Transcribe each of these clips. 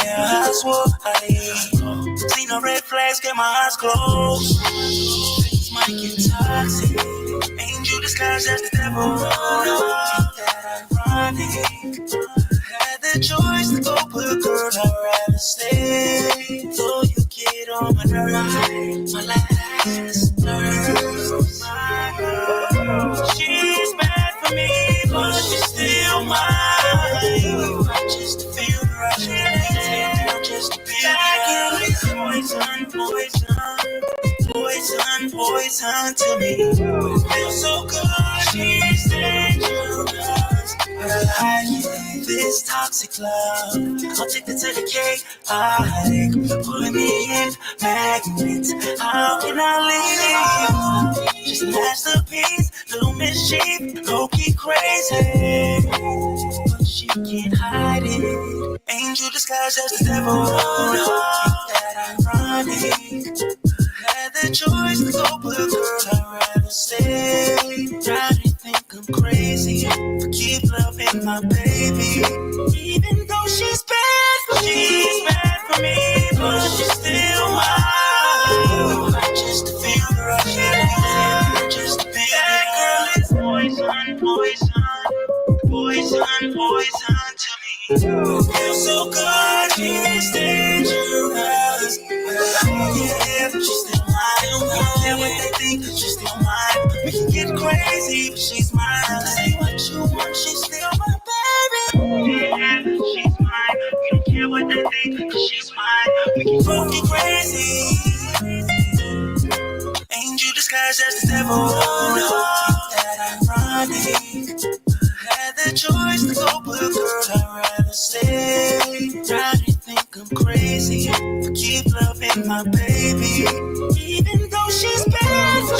I swore I see no red flags, get my eyes closed. Things might get toxic. Angel disguised as the devil. Ain't that ironic? Had the choice to go, but girl, I'd rather stay. So you get on my nerves, my last nerve. My girl, she's bad for me, but she's still mine. Just to feel the rush, just to feel the poison, poison, poison to me. It feels so good, she's dangerous, but I like it. This toxic love, I'll take it to the cake. I pulling me in, magnet. How can I leave? Just a masterpiece, little mischief, low-key crazy, but she can't hide it. Angel disguised as the devil. Ain't that ironic? Had the choice to go, but girl, I'd rather stay. Try to think I'm crazy, but keep loving my baby. Even though she's bad for me, but she's still mine. Just to feel the rush, just to feel that girl is poison, poison, poison, poison to me. It feels so good, she's dangerous, yeah, but she's still mine. I don't care what they think, she's still mine. We can get crazy, but she's mine. Say what you want, she's still my baby. Yeah, she's mine. We don't care what they think, she's mine. We can both get crazy. Angel disguised as the devil. Ain't that ironic? Had the choice to go, but girl, I'd rather stay. Try to think I'm crazy, but keep loving my baby. Even though she's bad for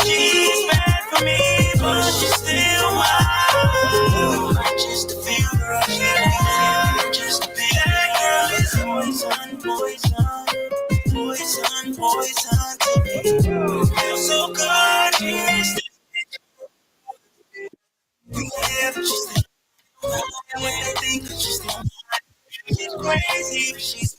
me, but she's still mine. Just to feel the rush, just to be that girl is poison, poison, poison, poison to me. It feels so good, she's yeah, but she's still when they think she's still get crazy, but she's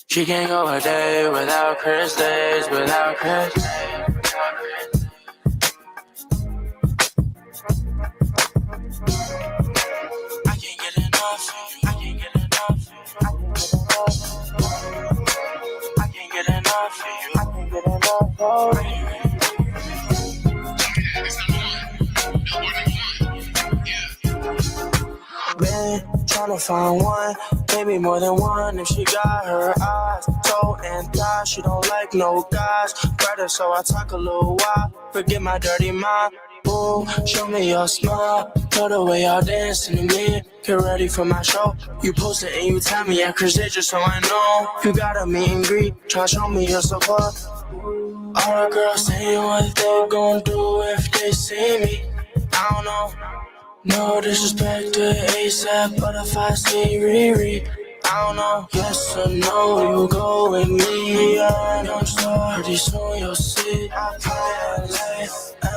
she can't go a day without Chris, days without Chris. I can't get enough, I can't get enough, I can't get enough, I can't get enough. Been tryna find one, maybe more than one. If she got her eyes, toe and thigh, she don't like no guys. Brother, so I talk a little while. Forget my dirty mind. Ooh, show me your smile. Know the way y'all dance in the mirror. Get ready for my show. You post it and you tell me at Chris just so I know. You got a meet and greet, try show me your support. All the girls saying what they gon' do if they see me. I don't know. No disrespect to ASAP, but if I see Riri, I don't know. Yes or no, you go with me. I know so pretty soon you'll see. I play LA,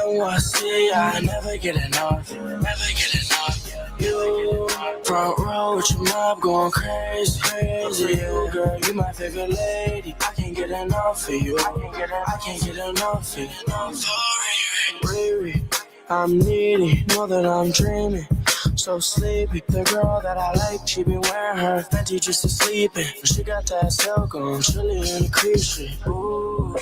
NYC, I never get enough, never get enough. You front row with your mob going crazy, crazy. You girl, you my favorite lady. I can't get enough of you. I can't get enough of you. Riri, I'm needy, know that I'm dreaming, so sleepy. The girl that I like, she been wearing her Fenty just to sleep in. She got that silk on, chilling in the creep shit. Ooh,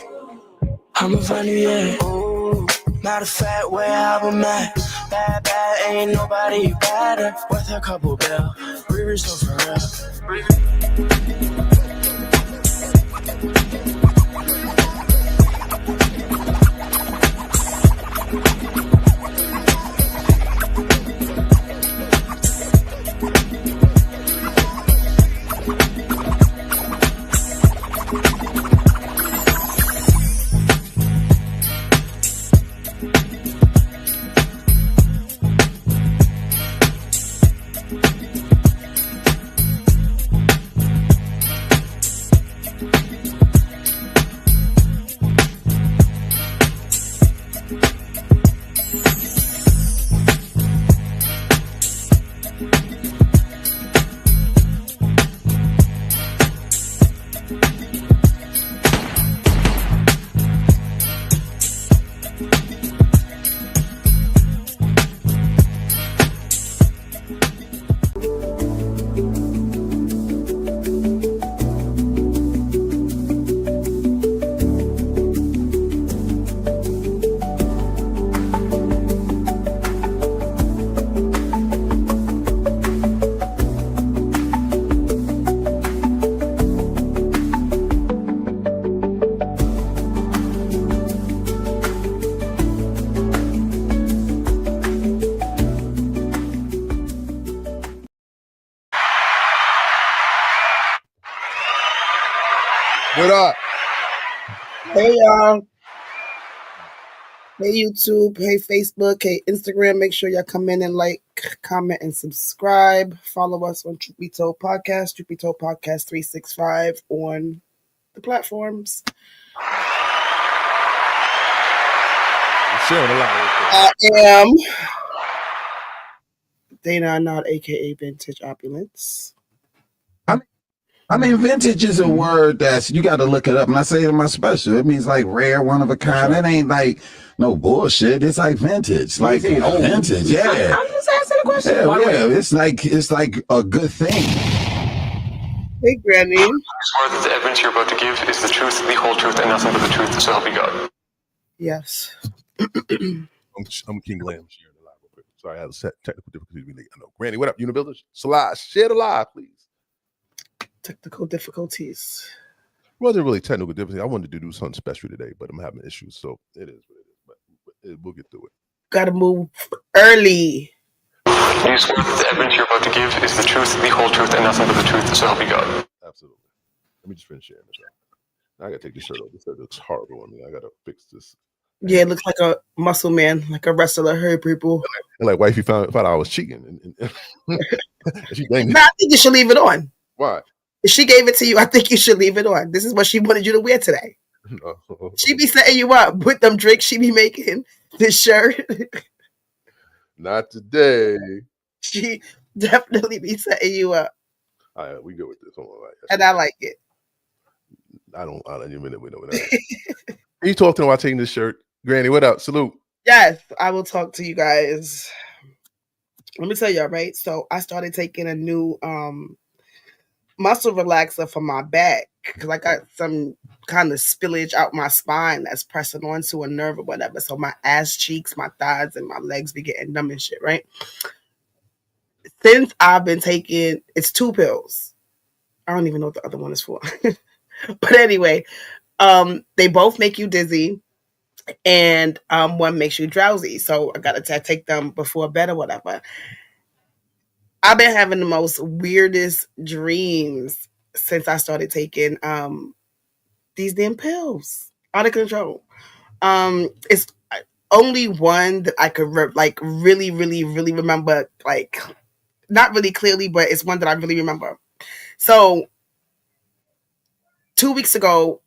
I'ma find you, yeah. Ooh, matter of fact, where I've been at. Bad, bad, ain't nobody better. Worth a couple bill, Riri's so for real. What up? Hey y'all. Hey YouTube. Hey Facebook. Hey Instagram. Make sure y'all come in and like, comment, and subscribe. Follow us on Truth Be Told Podcast, Truth Be Told Podcast 365 on the platforms. I am Dana Arnott, aka Vintage Opulence. I mean, vintage is a word that's, you got to look it up. And I say it in my special. It means like rare, one of a kind. It ain't like no bullshit. It's like vintage. Like vintage, yeah. I'm just asking a question. Yeah. It's like a good thing. Hey, Granny. I swear that the evidence you're about to give is the truth, the whole truth, and nothing but the truth, so help you God. Yes. I'm King Lamb sharing the live real quick. Sorry, I had a technical difficulty. I know. Granny, what up? Unibuilders? Slide. Share the live, please. Technical difficulties. Wasn't really technical difficulty. I wanted to do something special today, but I'm having issues, so it is what it is. But we'll get through it. Gotta move early. You swear that the evidence you're about to give is the truth, the whole truth, and nothing but the truth, so help you God. Absolutely. Let me just finish sharing this out. Now I gotta take this shirt off. This shirt looks horrible on me. I gotta fix this. Yeah, it looks like a muscle man, like a wrestler. Hey, people. And like wifey found out I was cheating. And she blamed me. No, I think you should leave it on. Why? If she gave it to you, I think you should leave it on. This is what she wanted you to wear today. She be setting you up with them drinks she be making. This shirt. Not today. She definitely be setting you up. All right, we go with this. And I like it. I don't even know that. You talk to them while taking this shirt. Granny, what up? Salute. Yes, I will talk to you guys. Let me tell y'all, right? So I started taking a new muscle relaxer for my back because I got some kind of spillage out my spine that's pressing onto a nerve or whatever. So my ass cheeks, my thighs, and my legs be getting numb and shit, right? Since I've been taking, it's 2 pills. I don't even know what the other one is for. But anyway, they both make you dizzy and one makes you drowsy. So I got to take them before bed or whatever. I've been having the most weirdest dreams since I started taking these damn pills. Out of control. It's only one that I could really, really, really remember, like not really clearly, but it's one that I really remember. So 2 weeks ago,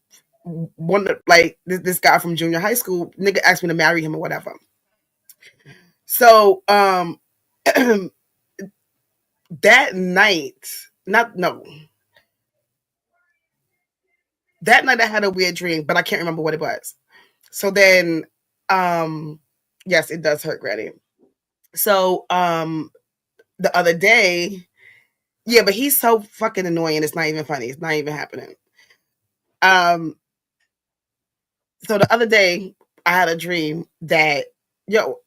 this guy from junior high school, nigga asked me to marry him or whatever. So that night, that night I had a weird dream, but I can't remember what it was. So then, yes, it does hurt, Granny. So the other day, yeah, but he's so fucking annoying. It's not even funny. It's not even happening. So the other day, I had a dream that,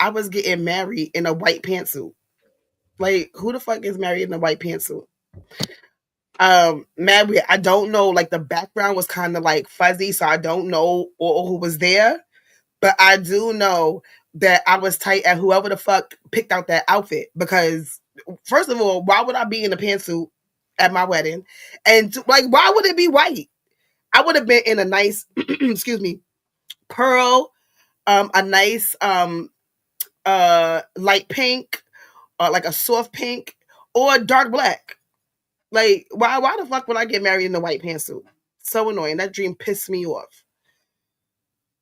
I was getting married in a white pantsuit. Like, who the fuck is married in a white pantsuit? Mad weird. I don't know. Like, the background was kind of like fuzzy, so I don't know who was there. But I do know that I was tight at whoever the fuck picked out that outfit. Because, first of all, why would I be in a pantsuit at my wedding? And, why would it be white? I would have been in a nice, excuse me, pearl, a nice light pink, like a soft pink, or dark black. Like, why the fuck would I get married in a white pantsuit? So annoying. That dream pissed me off.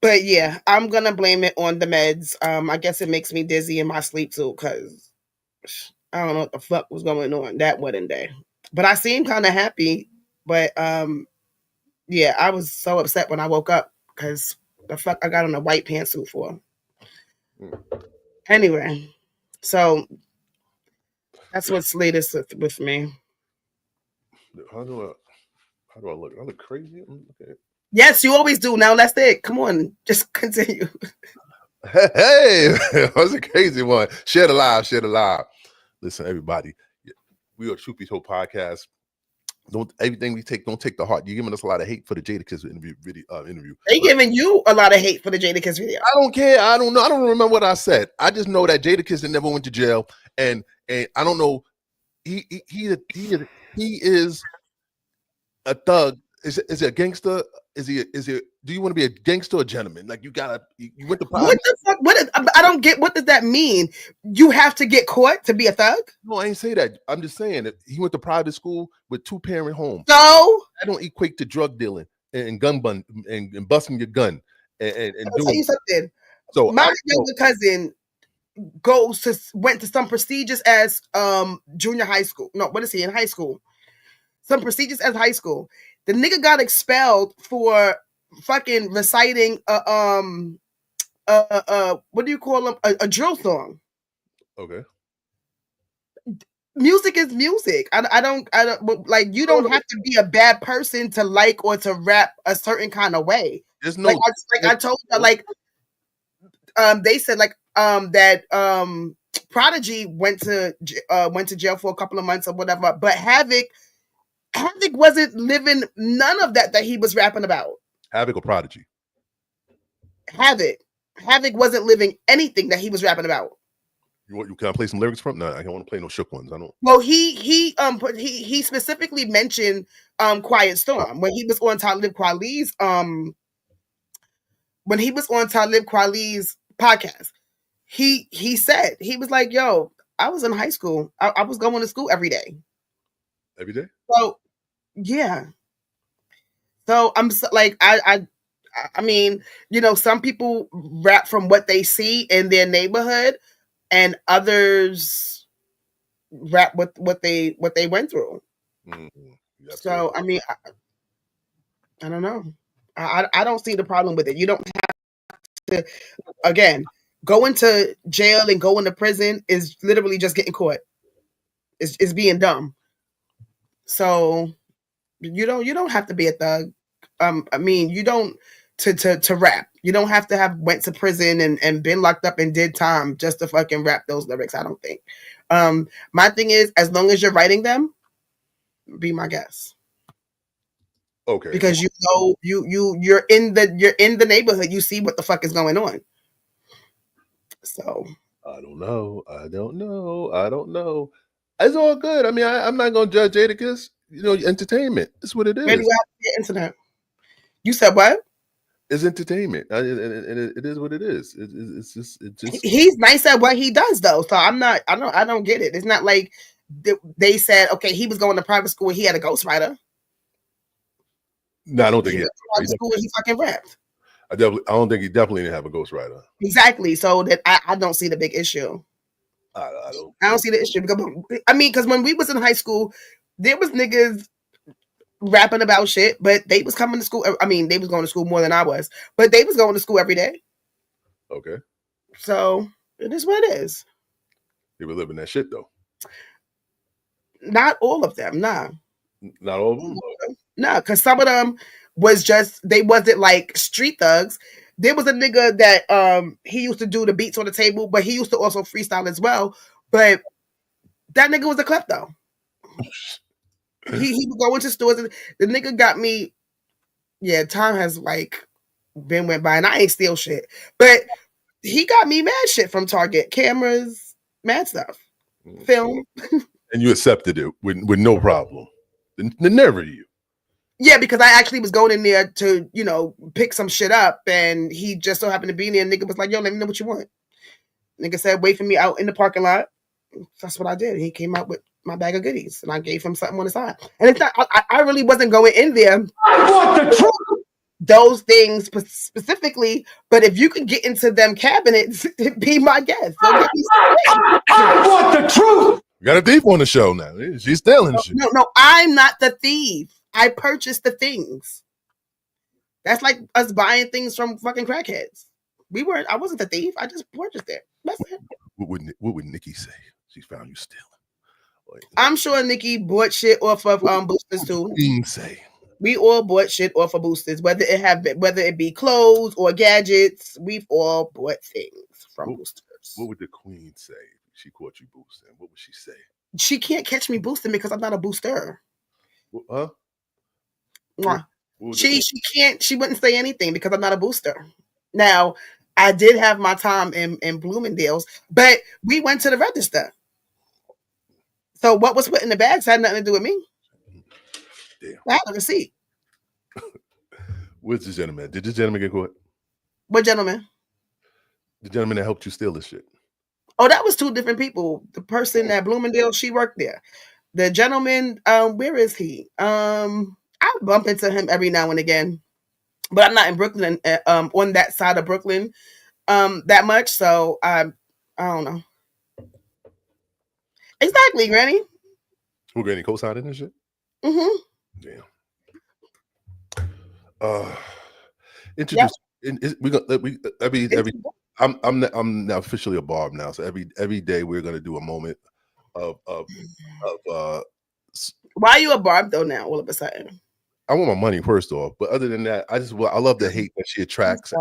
But yeah, I'm gonna blame it on the meds. I guess it makes me dizzy in my sleep too, because I don't know what the fuck was going on that wedding day. But I seemed kind of happy. But yeah, I was so upset when I woke up because the fuck I got on a white pantsuit for. Anyway, so that's what's latest with me. How do I look? I look crazy? Okay. Yes, you always do. Now that's it. Come on, just continue. Hey, that was a crazy one. Share the live. Listen, everybody, we are Truth Be Told Podcast. Everything we take, don't take the heart. You're giving us a lot of hate for the Jadakiss interview. They giving you a lot of hate for the Jadakiss video. I don't care. I don't know. I don't remember what I said. I just know that Jadakiss never went to jail, and I don't know. He is a thug Is it a gangster? Is he? Do you want to be a gangster or a gentleman? Like you went to What the fuck? I don't get. What does that mean? You have to get caught to be a thug? No, I ain't say that. I'm just saying that he went to private school with 2-parent home. So I don't equate to drug dealing and and busting your gun and I'll tell you something. So my younger cousin went to some prestigious as junior high school. No, what is he in high school? Some prestigious as high school. The nigga got expelled for fucking reciting what do you call them? A drill song. Okay. Music is music. I don't like you don't have to be a bad person to like or to rap a certain kind of way. There's no I told you like they said like that Prodigy went to jail for a couple of months or whatever, but Havoc wasn't living none of that he was rapping about. Havoc or Prodigy? Havoc wasn't living anything that he was rapping about. Can I play some lyrics from? No, I don't want to play no shook ones. I don't. Well, he specifically mentioned Quiet Storm when he was on Talib Kweli's podcast. He said, he was like, yo, I was in high school. I was going to school every day. Every day? So yeah. So I'm like I mean, you know, some people rap from what they see in their neighborhood, and others rap what they went through. Mm-hmm. So I mean, I don't know. I don't see the problem with it. You don't have to, again, going to jail and going to prison is literally just getting caught. It's being dumb. So you don't have to be a thug. I mean, you don't to rap. You don't have to have went to prison and been locked up and did time just to fucking rap those lyrics. I don't think. My thing is, as long as you're writing them, be my guest. Okay. Because you know you're in the neighborhood. You see what the fuck is going on. So I don't know. It's all good. I mean, I'm not gonna judge Jadakiss. You know, entertainment. It's what it is. Where do you have to get into that? You said what? It's entertainment, and it is what it is. It's just. He's nice at what he does, though. So I don't get it. It's not like they said, okay, he was going to private school. He had a ghostwriter. No, I don't think he had private school. He fucking rapped. I don't think he definitely didn't have a ghostwriter. Exactly. So that I don't see the big issue. I don't see the issue because when we was in high school, there was niggas rapping about shit, but they was coming to school. I mean, they was going to school more than I was, but they was going to school every day. Okay. So it is what it is. They were living that shit though. Not all of them, nah. Not all of them? No, because some of them they wasn't like street thugs. There was a nigga that he used to do the beats on the table, but he used to also freestyle as well. But that nigga was a klepto. he would go into stores and the nigga got me. Yeah, time has like went by and I ain't steal shit. But he got me mad shit from Target. Cameras, mad stuff. Film. And you accepted it with no problem. The nerve of you. Yeah, because I actually was going in there to, you know, pick some shit up, and he just so happened to be in there. And nigga was like, yo, let me know what you want. Nigga said, wait for me out in the parking lot. That's what I did. He came out with my bag of goodies, and I gave him something on the side. And it's not, I really wasn't going in there. I want the truth. Those things specifically, but if you can get into them cabinets, be my guest. I want the truth. We got a thief on the show now. She's stealing shit. No, I'm not the thief. I purchased the things. That's like us buying things from fucking crackheads. I wasn't the thief. I just purchased it. That's it. What would Nikki say? She found you stealing. I'm sure Nikki bought shit off of boosters too. Say. We all bought shit off of boosters, whether it be clothes or gadgets. We've all bought things from boosters. What would the queen say if she caught you boosting? What would she say? She can't catch me boosting because I'm not a booster. Huh? She can't. She wouldn't say anything because I'm not a booster. Now, I did have my time in Bloomingdale's, but we went to the register. So what was put in the bags had nothing to do with me. Damn. I had a receipt. Where's the gentleman? Did this gentleman get caught? What gentleman? The gentleman that helped you steal this shit. Oh, that was two different people. The person at Bloomingdale, she worked there. The gentleman, where is he? I bump into him every now and again, but I'm not in Brooklyn, on that side of Brooklyn, that much. So I don't know. Exactly, Granny. Who Granny co-signed this shit? Mm-hmm. Damn. Introduce. I'm now officially a barb now. So every day we're gonna do a moment of Why are you a barb though now? All of a sudden, I want my money first off, but other than that, I love the hate that she attracts,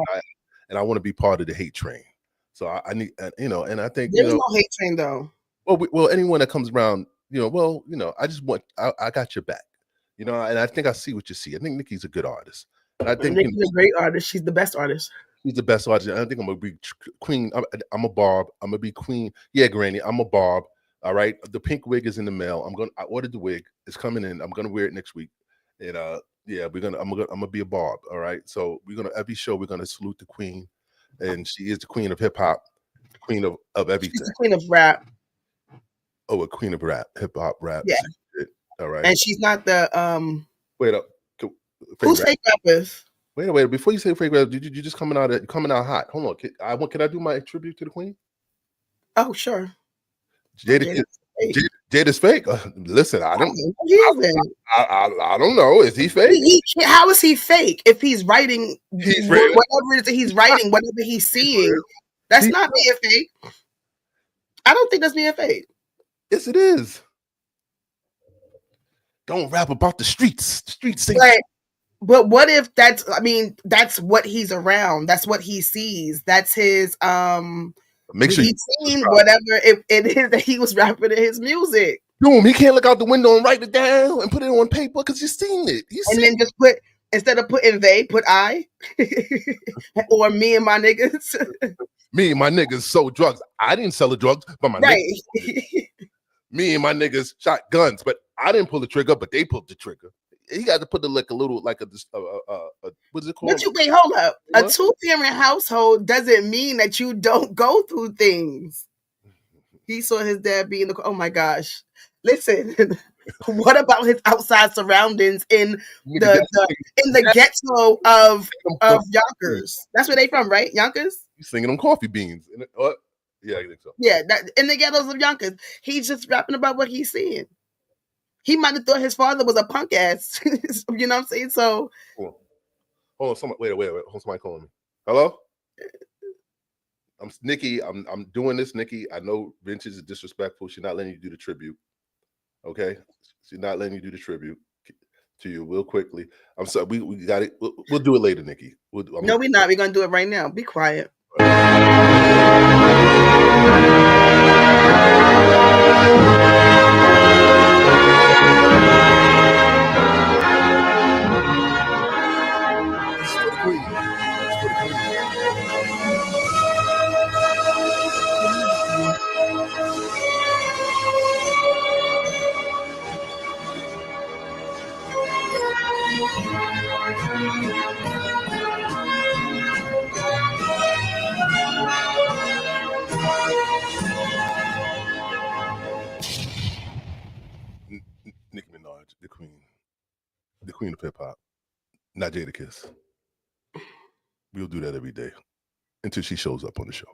and I want to be part of the hate train. So I need, and I think there's no hate train though. Well, anyone that comes around, I just want, I got your back, and I think I see what you see. I think Nikki's a good artist. And I think Nikki's a great artist. She's the best artist. She's the best artist. And I think I'm gonna be queen. I'm a barb. I'm gonna be queen. Yeah, Granny, I'm a barb. All right. The pink wig is in the mail. I ordered the wig. It's coming in. I'm gonna wear it next week. And I'm gonna be a barb. All right. So every show we're gonna salute the queen, and she is the queen of hip hop, the queen of everything. She's the queen of rap. Oh, a queen of rap, hip hop, rap. Yeah. All right. And she's not the Wait up. Who's fake rappers? Wait. Before you say fake rap, you just coming out hot. Hold on. Can I do my tribute to the queen? Oh, sure. Jada's fake. Listen, I don't know. Is he fake? How is he fake? If he's writing whatever it is that he's writing, whatever he's seeing, that's not being fake. I don't think that's being fake. Yes, it is. Don't rap about the streets. The streets. But what if that's what he's around. That's what he sees. That's his make sure he's seen whatever it is that he was rapping in his music. Boom, he can't look out the window and write it down and put it on paper because he's seen it. Then just put, instead of putting they, put I. Or me and my niggas. Me and my niggas sold drugs. I didn't sell the drugs, but my niggas. Me and my niggas shot guns, but I didn't pull the trigger, but they pulled the trigger. He got to put the what's it called? But wait, hold up. What? A 2-parent household doesn't mean that you don't go through things. He saw his dad being oh my gosh. Listen, what about his outside surroundings in the ghetto of Yonkers? That's where they from, right? Yonkers? He's singing on coffee beans. Yeah, I think so. Yeah, in the ghettos of Yonkers. He's just rapping about what he's seeing. He might have thought his father was a punk ass. You know what I'm saying? So hold on. Wait. Hold on, somebody calling me. Hello? I'm Nikki. I'm doing this, Nikki. I know Vintage is disrespectful. She's not letting you do the tribute. Okay? She's not letting you do the tribute to you real quickly. I'm sorry. We got it. We'll do it later, Nikki. No, we're not. We're gonna do it right now. Be quiet. Nicki Minaj, the queen of hip hop, not Jadakiss. We'll do that every day until she shows up on the show.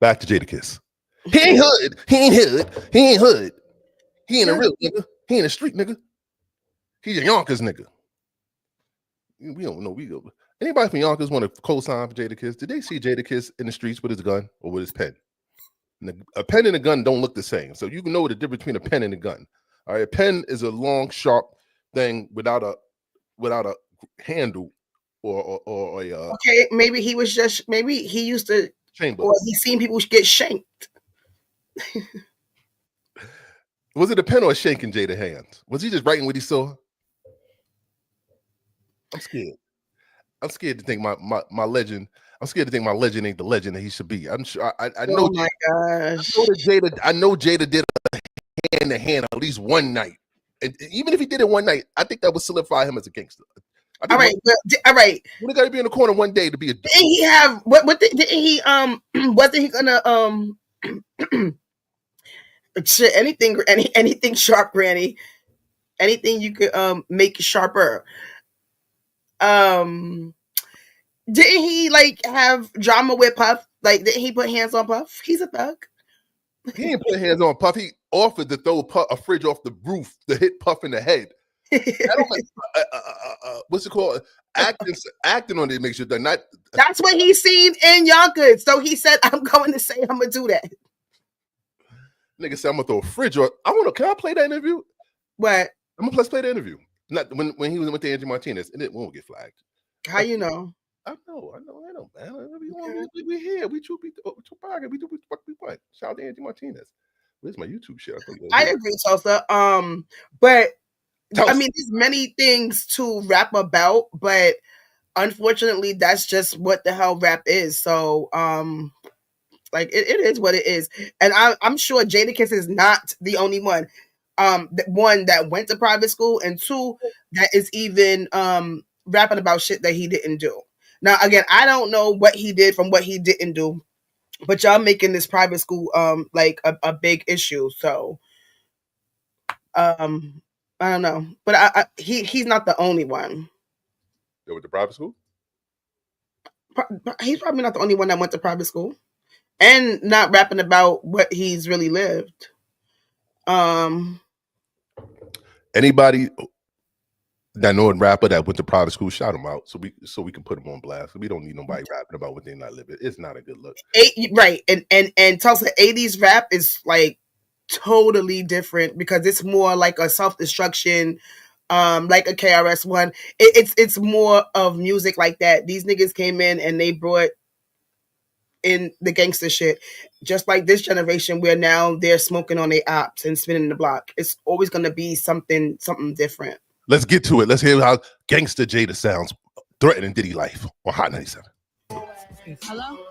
Back to Jadakiss. He ain't hood. He ain't hood. He ain't a real nigga. He ain't a street nigga. He's a Yonkers nigga. We don't know. Anybody from Yonkers want to co-sign for Jadakiss? Did they see Jadakiss in the streets with his gun or with his pen? A pen and a gun don't look the same. So you can know the difference between a pen and a gun. All right, a pen is a long, sharp thing without a handle or a. Okay, maybe he used to chamber, or he's seen people get shanked. Was it a pen or a shank in Jada's hands? Was he just writing what he saw? I'm scared. I'm scared to think my legend. I'm scared to think my legend ain't the legend that he should be. I'm sure. I know. Oh my gosh! I know Jada did a hand-to-hand at least one night, and even if he did it one night, I think that would solidify him as a gangster. All right, all right. We got to be in the corner one day to be a. Didn't he have didn't he wasn't he gonna shit, anything sharp, Granny? Anything you could make sharper. Didn't he like have drama with Puff? Like, didn't he put hands on Puff? He's a thug. He didn't put hands on Puff. He offered to throw a fridge off the roof to hit Puff in the head. What's it called? Acting on it makes you not. That's what he's seen in Yonkers. So he said, "I'm going to say I'm gonna do that." Nigga said, "I'm gonna throw a fridge on." Can I play that interview? What? Let's play the interview. Not when he went to Angie Martinez, and it won't get flagged. How you know? I know, man. We here. We true podcast. We do what we want. Shout out to Angie Martinez. Where's my YouTube shit? I agree, Tulsa. But I mean, there's many things to rap about, but unfortunately, that's just what the hell rap is. So, like it is what it is, and I'm sure Jadakiss is not the only one. One that went to private school, and two that is even rapping about shit that he didn't do. Now, again, I don't know what he did from what he didn't do, but y'all making this private school like a big issue. So, I don't know, but he's not the only one. That went to private school? He's probably not the only one that went to private school and not rapping about what he's really lived. Anybody that know a rapper that went to private school, shout them out so we can put them on blast. We don't need nobody rapping about what they're not living. It's not a good look. Right, and Tulsa 80s rap is like totally different because it's more like a self-destruction, like a KRS One. It's more of music like that. These niggas came in and they brought in the gangster shit, just like this generation where now they're smoking on their ops and spinning the block. It's always going to be something different. Let's get to it. Let's hear how gangster Jada sounds threatening Diddy life on Hot 97. Hello?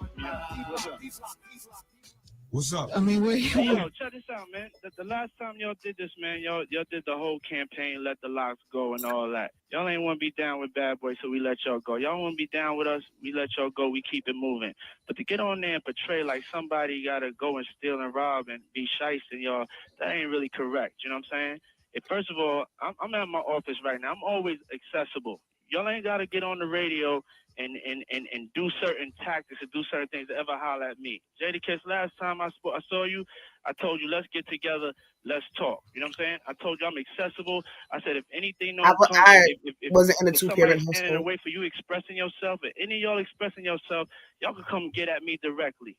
What's up? I mean, where you? Yo, check this out, man. The last time y'all did this, man, y'all did the whole campaign, let the locks go and all that. Y'all ain't want to be down with Bad Boy, so we let y'all go. Y'all want to be down with us, we let y'all go, we keep it moving. But to get on there and portray like somebody got to go and steal and rob and be shysting, y'all, that ain't really correct. You know what I'm saying? First of all, I'm at my office right now. I'm always accessible. Y'all ain't got to get on the radio and do certain tactics and do certain things to ever holler at me. Jadakiss, last time I saw you, I told you, let's get together, let's talk. You know what I'm saying? I told you I'm accessible. I said, if anything, I wasn't in a two-parent household. Standing in the way for you expressing yourself, if any of y'all expressing yourself, y'all can come get at me directly.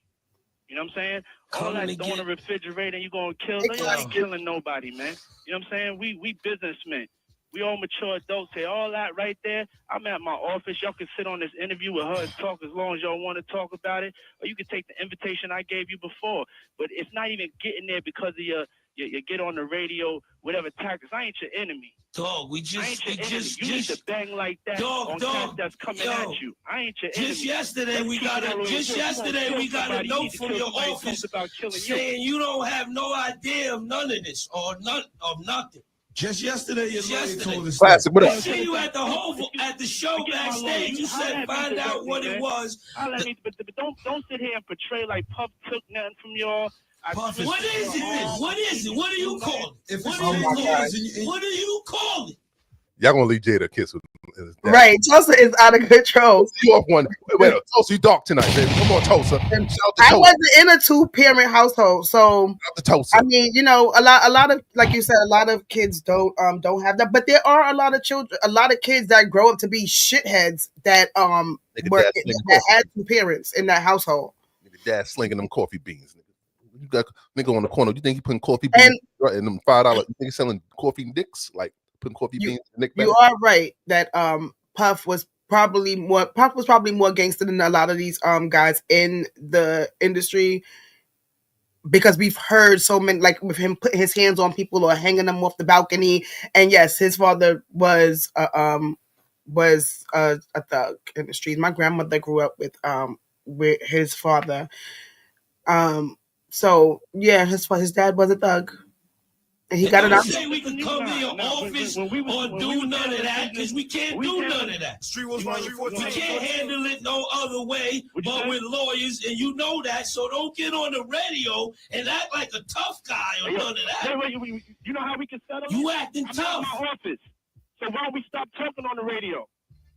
You know what I'm saying? All that throwing the refrigerator and you going to kill, no, y'all ain't killing nobody, man. You know what I'm saying? We businessmen. We all mature adults here. All that right there, I'm at my office. Y'all can sit on this interview with her and talk as long as y'all want to talk about it. Or you can take the invitation I gave you before. But it's not even getting there because of your get on the radio, whatever tactics. I ain't your enemy. Dog, we You need to bang like that on cats that's coming at you. I ain't your enemy. Just yesterday we got a note from your office saying you don't have no idea of none of this or nothing. Just yesterday, your lawyer told us. Classic, what I up? see you at the show backstage. You said find out what it was. But don't sit here and portray like Puff took nothing from y'all. What is it? What is it? What do you call it? What do you call it? Y'all gonna leave Jadakiss with Right, Tulsa is out of control. You off one. Wait, Tulsa, you dark tonight, baby. Come on, Tulsa. I wasn't in a two-parent household, so Tulsa. I mean, you know, a lot of, like you said, a lot of kids don't have that, but there are a lot of children, a lot of kids that grow up to be shitheads that had two parents in that household. Nigga, dad slinging them coffee beans. You got nigga on the corner. You think he putting coffee beans in them $5? You think he's selling coffee dicks? Like putting coffee beans in the Nick bag? You are right that Puff was probably more gangster than a lot of these guys in the industry, because we've heard so many, like with him putting his hands on people or hanging them off the balcony. And yes, his father was a thug in the streets. My grandmother grew up with his father. So yeah, his dad was a thug, And he got it out. Say we can come to your office or do none of that because we can't do none of that. We can't handle it no other way but with lawyers, and you know that. So don't get on the radio and act like a tough guy or none of that. You know how we can settle? You acting tough. I'm in my office. So why don't we stop talking on the radio?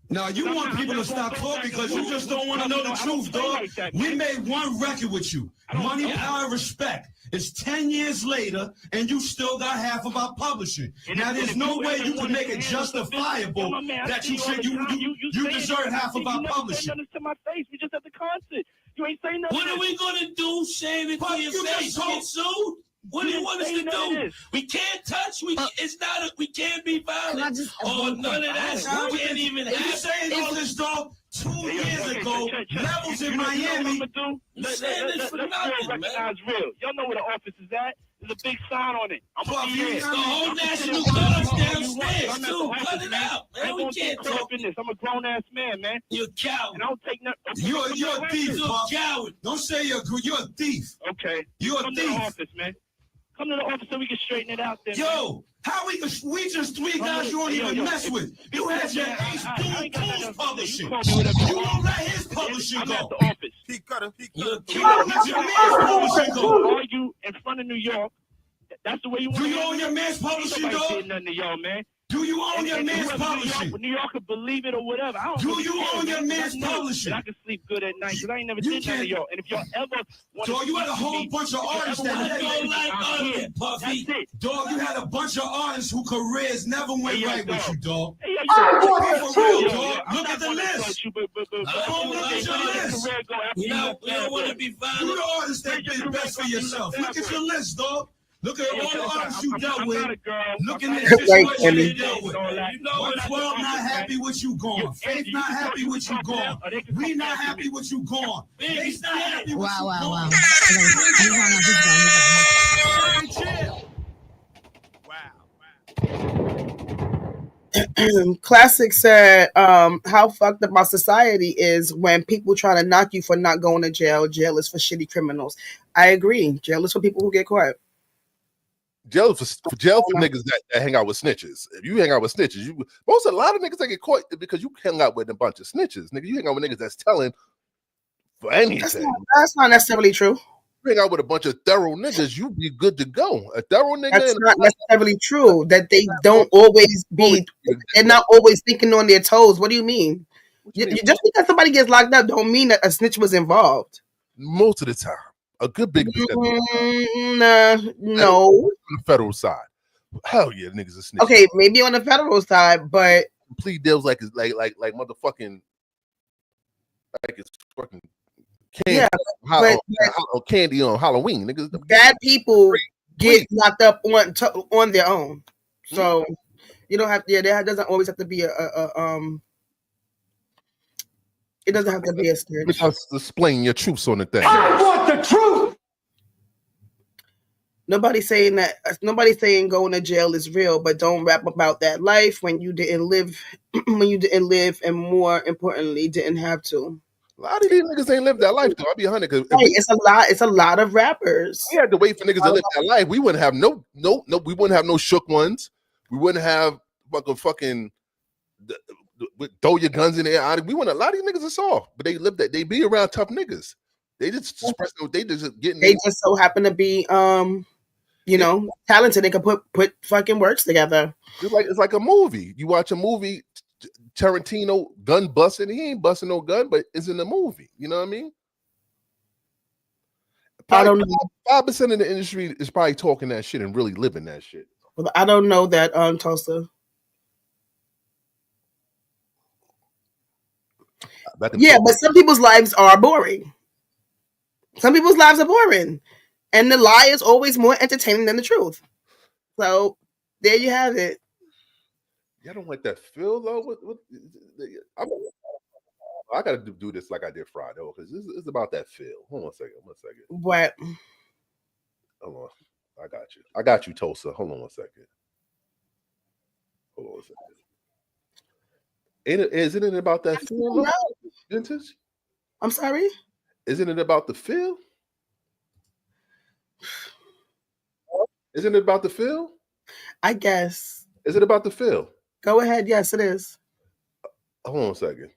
Now, you want people to stop talking because you just don't want to know the truth, dog. We made one record with you. Money, Power, and Respect. It's 10 years later, and you still got half of our publishing. Now, there's no way you can make it justifiable that you said you deserve half of our publishing. You to my face. We just at the concert. You ain't saying nothing. What are we going to do? Saying it to your face? Get sued? What do you want us to do? We can't touch. It's not. We can't be violent. None of that. We can't even. You saying all this, dog? 2 years ago, Levels in Miami. You saying this for nothing, man. Real. Y'all know where the office is at. There's a big sign on it. I'm gonna be here. The whole National Guard's downstairs too. Cut it out, man. We can't talk in this. I'm a grown ass man, man. You're a coward. And I don't take nothing. You're a thief, You're a coward. Don't say you're a thief. Okay. You're a Come thief. to the office, man. Come to the office so we can straighten it out there. Yo, how we just 3 guys you don't even mess with. You had your Ace Doom Cool's publishing. You won't let his publishing I'm go. at the office. You won't let your man's publishing go. Argue in front of New York. That's the way you want Do you own your man's publishing, Nobody dog? did nothing to y'all, man. Do you own your man's publishing? New York could believe it or whatever. Do you own your man's publishing? I can sleep good at night because I ain't never did nothing to y'all. And if y'all ever Dog, you had a whole bunch of artists that don't like ugly, Puffy. That's it. Dog, you had a bunch of artists whose careers never went right with you, dog. Hey, yo, Be for real, dog. Look at the list. But Look at your list. We don't want to be You violent. the artist that did best for yourself. Look at your list, dog. Look at all the artists you dealt with. Look at the situation you dealt with. You know what? 12 not happy with you gone. Faith not happy with you gone. We not happy with you gone. Faith not happy with you gone. Classic said, how fucked up our society is when people try to knock you for not going to jail. Jail is for shitty criminals. I agree. Jail is for people who get caught. Jail for niggas that hang out with snitches. If you hang out with snitches, a lot of niggas that get caught because you hang out with a bunch of snitches. Nigga, you hang out with niggas that's telling for anything. That's not necessarily true. You hang out with a bunch of thorough niggas, you be good to go. A thorough nigga. That's not necessarily true. That they don't always be. They're not always thinking on their toes. What do you mean? Just because somebody gets locked up, don't mean that a snitch was involved. Most of the time, a good big no. On the federal side, hell yeah, niggas are snitching. Okay, maybe on the federal side, but plea deals like motherfucking like it's fucking candy. Yeah, candy on Halloween, niggas. Bad people get locked up on their own, so you don't have. Yeah, there doesn't always have to be It doesn't have to be a snitch. Because explain your truths on the thing. I want the truth. Nobody's saying that. Nobody's saying going to jail is real, but don't rap about that life when you didn't live, and more importantly, didn't have to. A lot of these niggas ain't lived that life though. I'll be 100. It's a lot of rappers. We had to wait for niggas to live that life. We wouldn't have no. We wouldn't have no shook ones. We wouldn't have fucking throw your guns in the air. We wouldn't. A lot of these niggas are soft, but they live that. They be around tough niggas. They just express. They just getting. They just so happen to be talented. They can put fucking works together. It's like a movie. You watch a movie. Tarantino gun busting. He ain't busting no gun, but it's in the movie. You know what I mean? I don't know. 5% of the industry is probably talking that shit and really living that shit. Well, I don't know that, Tulsa. Yeah, but some people's lives are boring. Some people's lives are boring. And the lie is always more entertaining than the truth. So there you have it. Y'all don't like that feel though? I gotta do this like I did Friday because it's about that feel. Hold on a second. What? Hold on. I got you, Tulsa. Hold on a second. Isn't it about that feel? Vintage? I'm sorry? Isn't it about the feel? Isn't it about the feel? I guess. Is it about the feel? Go ahead. Yes, it is. Hold on a second.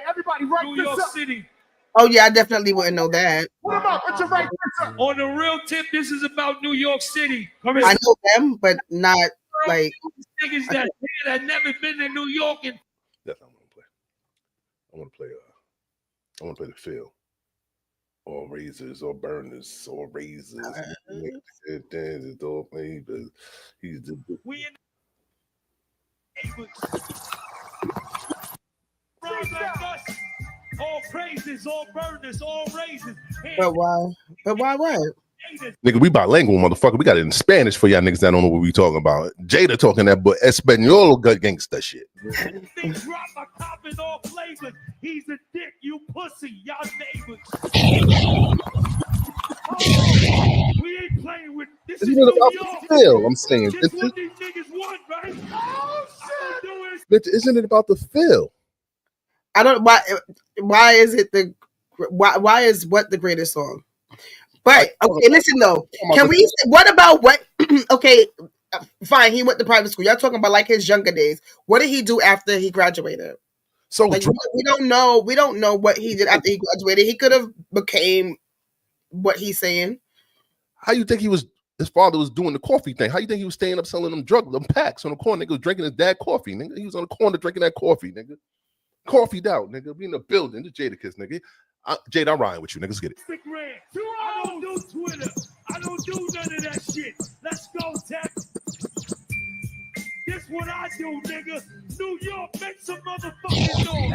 Everybody, right? New York City. Oh yeah, I definitely wouldn't know that. What about? Put your right wrist up. On the real tip, this is about New York City. I know them, but not like niggas that never been to New York. And that's not what I want to play. I want to play the feel. Or razors, or burners, or razors. He's the. We in like us. All praises, all burners, all raisins. But why? But why what? Nigga, we bilingual, motherfucker. We got it in Spanish for y'all niggas that don't know what we talking about. Jada talking that, but Espanol gangsta shit. Things drop by copping all flavors. He's a dick, you pussy, y'all neighbors. Oh, we ain't playing with this. Is New York. Feel, I'm saying. This what these niggas want, right? Oh shit! Isn't it about the feel? I don't. Why is it the? Why is what the greatest song? But okay, listen though. Can we? What about what? Okay, fine. He went to private school. Y'all talking about like his younger days. What did he do after he graduated? So like, we don't know. We don't know what he did after he graduated. He could have became what he's saying. How you think he was? His father was doing the coffee thing. How you think he was staying up selling them packs on the corner? Nigga was drinking his dad coffee. Nigga, he was on the corner drinking that coffee. Nigga, coffee'd out. Nigga, we in the building. The Jadakiss, nigga. Jade, I'm riding with you, niggas. Get it. I don't do Twitter. I don't do none of that shit. Let's go, Tech. This what I do, nigga. New York, make some motherfucking noise.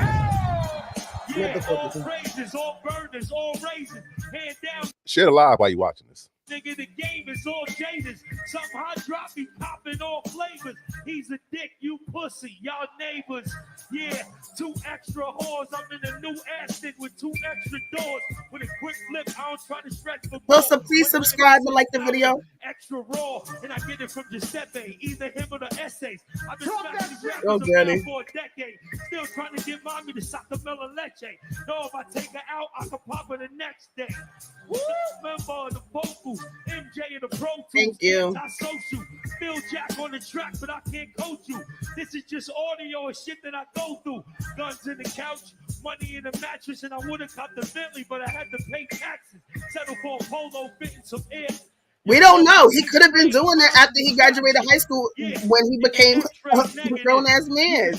Yeah, all praises, all burners, all raisins. Hand down. Share the live while you watching this. Nigga, the game is all jaded. Somehow drop me popping all flavors. He's a dick, you pussy, y'all neighbors. Yeah, 2 extra whores. I'm in a new Aston with 2 extra doors. With a quick flip, I don't try to stretch for Well, so please subscribe and like the video. Extra raw, and I get it from Giuseppe, either him or the essays. I've been smacking these rappers around for a decade. Still trying to get mommy to Sacamela Leche. No, if I take her out, I can pop her the next day. Woo! Member of the vocal, MJ of the Pro Tools. Thank you. I social. Phil Jack on the track, but I can't coach you. This is just audio and shit that I go through. Guns in the couch, money in the mattress, and I would have got the Bentley, but I had to pay taxes. Settle for a polo fitting some air. We don't know. He could have been doing that after he graduated high school when he became a grown-ass man.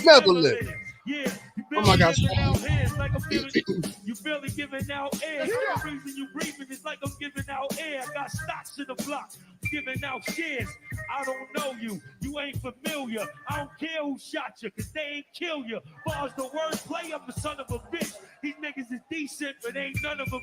Never lived. Yeah, oh my gosh. Like you barely giving out air. The reason you breathing is like I'm giving out air. I got stocks in the block, giving out shares. I don't know you. You ain't familiar. I don't care who shot you, cause they ain't kill you. Far as the word play, I'm the son of a bitch. These niggas is decent, but ain't none of them.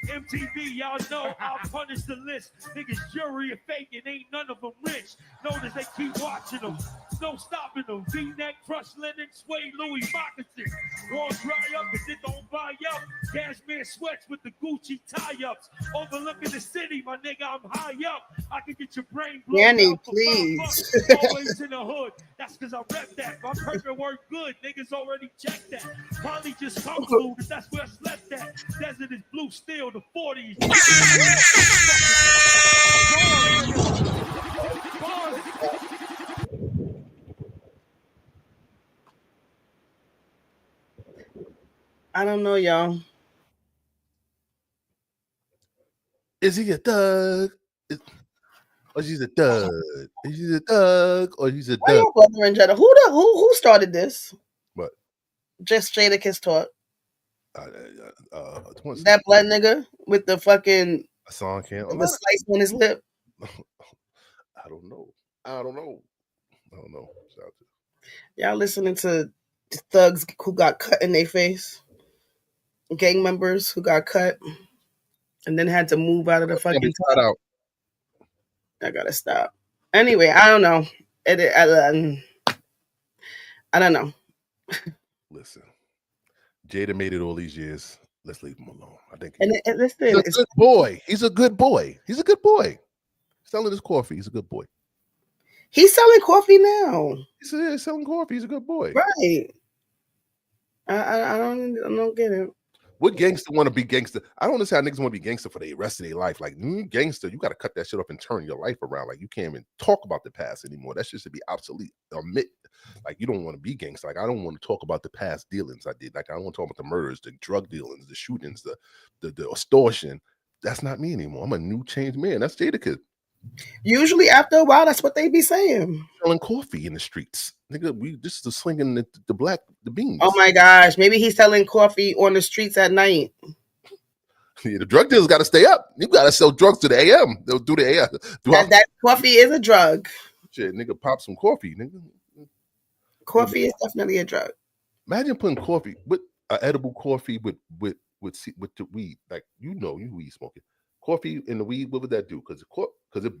MTV, y'all know I'll punish the list. Niggas jury are faking, ain't none of them rich. Notice they keep watching them. No stopping them. V-neck, crushed linen, suede Louis moccasins. Won't dry up cause it don't buy up. Cashmere sweats with the Gucci tie-ups. Overlooking the city, my nigga, I'm high up. I can get your brain blown Danny, out for please. Always in the hood. That's cause I rep that. My perfect work good. Niggas already checked that. Probably just come through cause that's where I slept at. Desert is blue steel, the 40s. I don't know, y'all. Is he a thug? Or she's a thug? Is he a thug? Or he's a Why thug? your brother in Jada? Who started this? What? Just Jadakiss taught. That That black nigga with the fucking song can't. the slice on his lip. I don't know. Shout out to Y'all listening to thugs who got cut in their face, gang members who got cut, and then had to move out of the fucking. out. I gotta stop. Anyway, I don't know. I don't know. Listen, Jada made it all these years. Let's leave him alone. I think. And listen, he's a good boy. He's a good boy. He's a good boy. Selling his coffee. He's a good boy. He's selling coffee now. He's selling coffee. He's a good boy. Right. I don't get it. What gangster want to be gangster? I don't understand how niggas want to be gangster for the rest of their life. Like, gangster, you got to cut that shit off and turn your life around. Like, you can't even talk about the past anymore. That shit should be obsolete. Admit, like, you don't want to be gangster. Like, I don't want to talk about the past dealings I did. Like, I don't want to talk about the murders, the drug dealings, the shootings, the extortion. That's not me anymore. I'm a new changed man. That's Jadakiss. Usually after a while, that's what they be saying. Selling coffee in the streets. Nigga, this is the slinging the beans. Oh my gosh. Maybe he's selling coffee on the streets at night. Yeah, the drug dealers got to stay up. You got to sell drugs to the AM. They'll do the AM. That coffee is a drug. Shit, nigga, pop some coffee, nigga. Coffee is definitely a drug. Imagine putting coffee with edible coffee with the weed. Like, you weed smoking. Coffee and the weed, what would that do? Because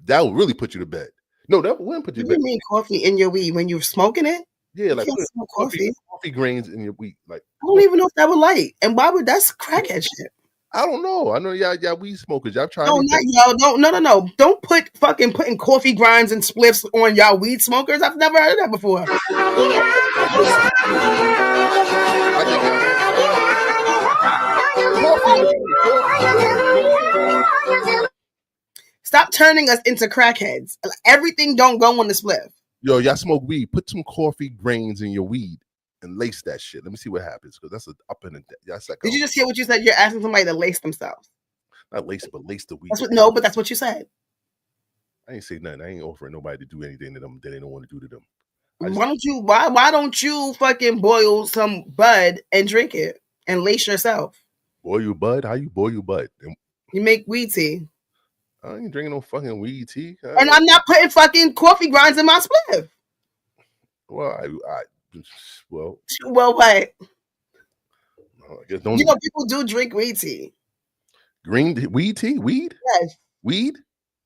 that will really put you to bed. No, that wouldn't put you to bed. You mean coffee in your weed when you're smoking it? Yeah, like coffee grains in your weed. Like, I don't even know if that would light. And why would that's crackhead shit? I don't know. I know y'all weed smokers. Y'all trying. No, not y'all. No. Don't putting coffee grinds and spliffs on y'all weed smokers. I've never heard of that before. Stop turning us into crackheads. Everything don't go on the spliff. Yo, y'all smoke weed. Put some coffee grains in your weed and lace that shit. Let me see what happens, because that's up in the. Did you just hear what you said? You're asking somebody to lace themselves. Not lace, but lace the weed. But that's what you said. I ain't say nothing. I ain't offering nobody to do anything to them that they don't want to do to them. Why don't you fucking boil some bud and drink it and lace yourself? Boil your bud? How you boil your bud? You make weed tea. I ain't drinking no fucking weed tea. And I'm not putting fucking coffee grinds in my spliff. Well, Well, what? I guess don't. People do drink weed tea. Green weed tea? Weed? Yes. Weed?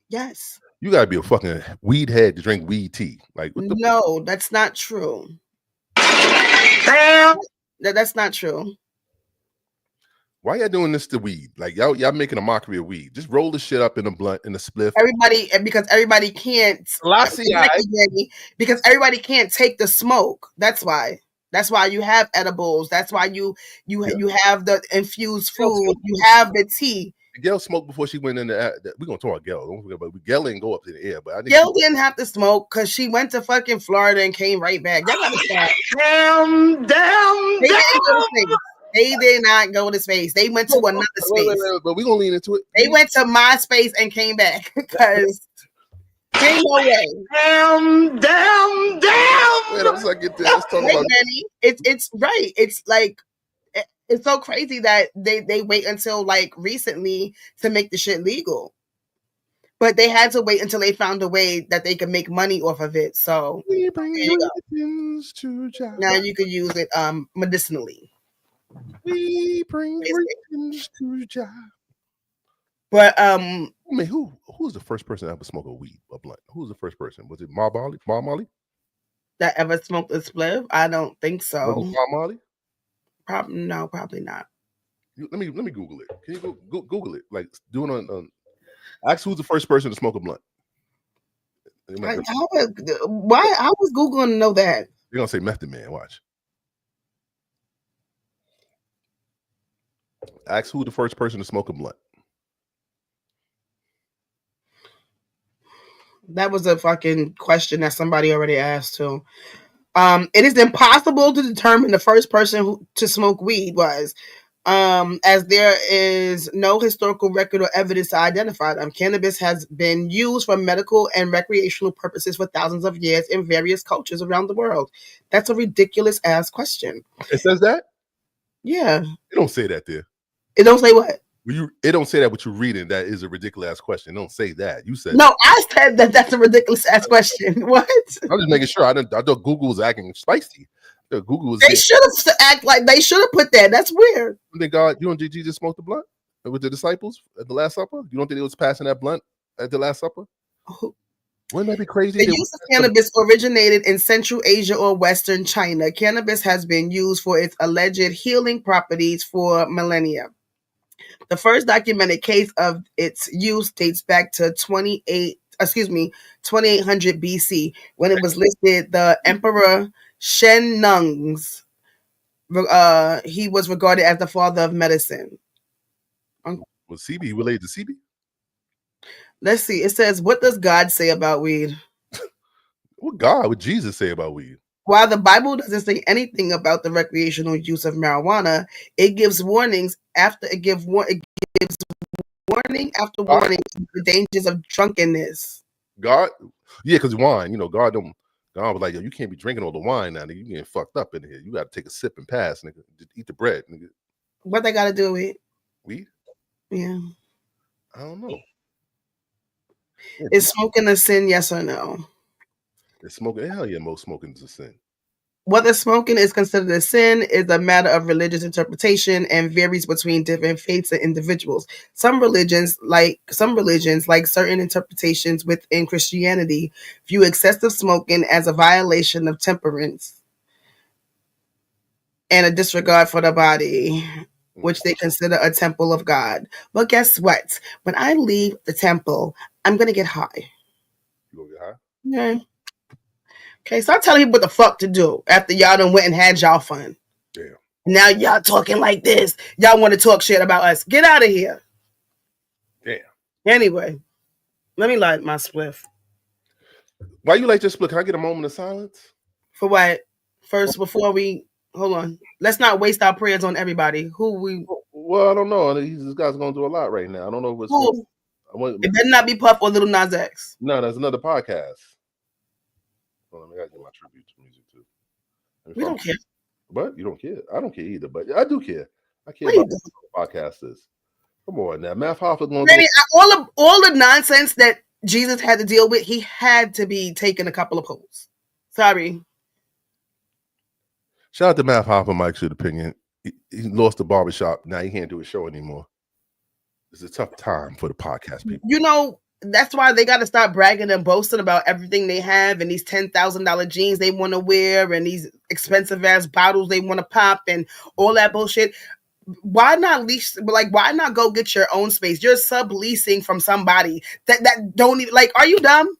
Yes. You gotta be a fucking weed head to drink weed tea. Like, no, that's not true. Damn. That's not true. Why y'all doing this to weed? Like, y'all making a mockery of weed. Just roll the shit up in a blunt, in a spliff. Because everybody can't. Because everybody can't take the smoke. That's why. That's why you have edibles. That's why you have the infused food. You have the tea. Gail smoked before she went in the. We're gonna talk about Gail. Don't forget, but Gail didn't go up in the air. But I think Gail didn't have to smoke because she went to fucking Florida and came right back. Y'all gotta stop. Damn. They did not go to space. They went to another space. Wait, but we're gonna lean into it. They went to my space and came back because ain't no way. Damn. Wait, let's not get this. Let's talk about it's right. It's like it's so crazy that they wait until like recently to make the shit legal. But they had to wait until they found a way that they could make money off of it. So there you go. Now you can use it medicinally. We bring greetings to Jah. But I mean, who was the first person to ever smoke a blunt? Who was the first person? Was it Ma Molly? That ever smoked a spliff? I don't think so. Was it Ma Molly? Probably not. Let me Google it. Can you Google it? Like, doing on ask who's the first person to smoke a blunt. How was Google gonna know that? They're gonna say Method Man. Watch. Ask who the first person to smoke a blunt. That was a fucking question that somebody already asked too. It is impossible to determine the first person to smoke weed was, as there is no historical record or evidence to identify them. Cannabis has been used for medical and recreational purposes for thousands of years in various cultures around the world. That's a ridiculous ass question. It says that? Yeah. It don't say that there. It don't say what? It don't say that what you're reading. That is a ridiculous ass question. It don't say that. You said no. I said that's a ridiculous ass question. What? I'm just making sure. I thought Google was acting spicy. Google was. They should have act like they should have put that. That's weird. You think God? You don't think Jesus smoked the blunt with the disciples at the Last Supper? You don't think they was passing that blunt at the Last Supper? Wouldn't that be crazy? The use of cannabis originated in Central Asia or Western China. Cannabis has been used for its alleged healing properties for millennia. The first documented case of its use dates back to 2800 BC, when it was listed the Emperor Shen Nung's he was regarded as the father of medicine. Was CB related to CB? Let's see. It says, what does God say about weed? What God would Jesus say about weed? While the Bible doesn't say anything about the recreational use of marijuana, it gives warnings after it gives warning after warning of the dangers of drunkenness. God, yeah, because wine, God was like, yo, you can't be drinking all the wine now, nigga. You getting fucked up in here. You got to take a sip and pass, nigga. Just eat the bread, nigga. What they got to do with weed? Yeah, I don't know. Is smoking a sin? Yes or no? Is smoking? Hell yeah, most smoking is a sin. Whether smoking is considered a sin is a matter of religious interpretation and varies between different faiths and individuals. Some religions, like certain interpretations within Christianity, view excessive smoking as a violation of temperance and a disregard for the body, which they consider a temple of God. But guess what? When I leave the temple, I'm going to get high. You gonna get high? Yeah. Okay, start telling people what the fuck to do after y'all done went and had y'all fun. Damn. Now y'all talking like this. Y'all want to talk shit about us. Get out of here. Damn. Anyway, let me light my spliff. Why you light your spliff? Can I get a moment of silence? For what? First, before we... Hold on. Let's not waste our prayers on everybody. Well, I don't know. This guy's going to do a lot right now. I don't know what's going. It better not be Puff or Little Nas X. No, that's another podcast. Hold on, I gotta get my tribute to music too. We don't care. What? You don't care? I don't care either, but I do care. I care about what the podcast is. Come on now. Math Hoffa going all the nonsense that Jesus had to deal with, he had to be taking a couple of polls. Sorry. Shout out to Math Hoffa, Mike's opinion. He lost the barbershop. Now he can't do a show anymore. It's a tough time for the podcast people. That's why they got to stop bragging and boasting about everything they have and these $10,000 jeans they want to wear and these expensive ass bottles they want to pop and all that bullshit. Why not lease? Why not go get your own space? You're subleasing from somebody that don't even are you dumb?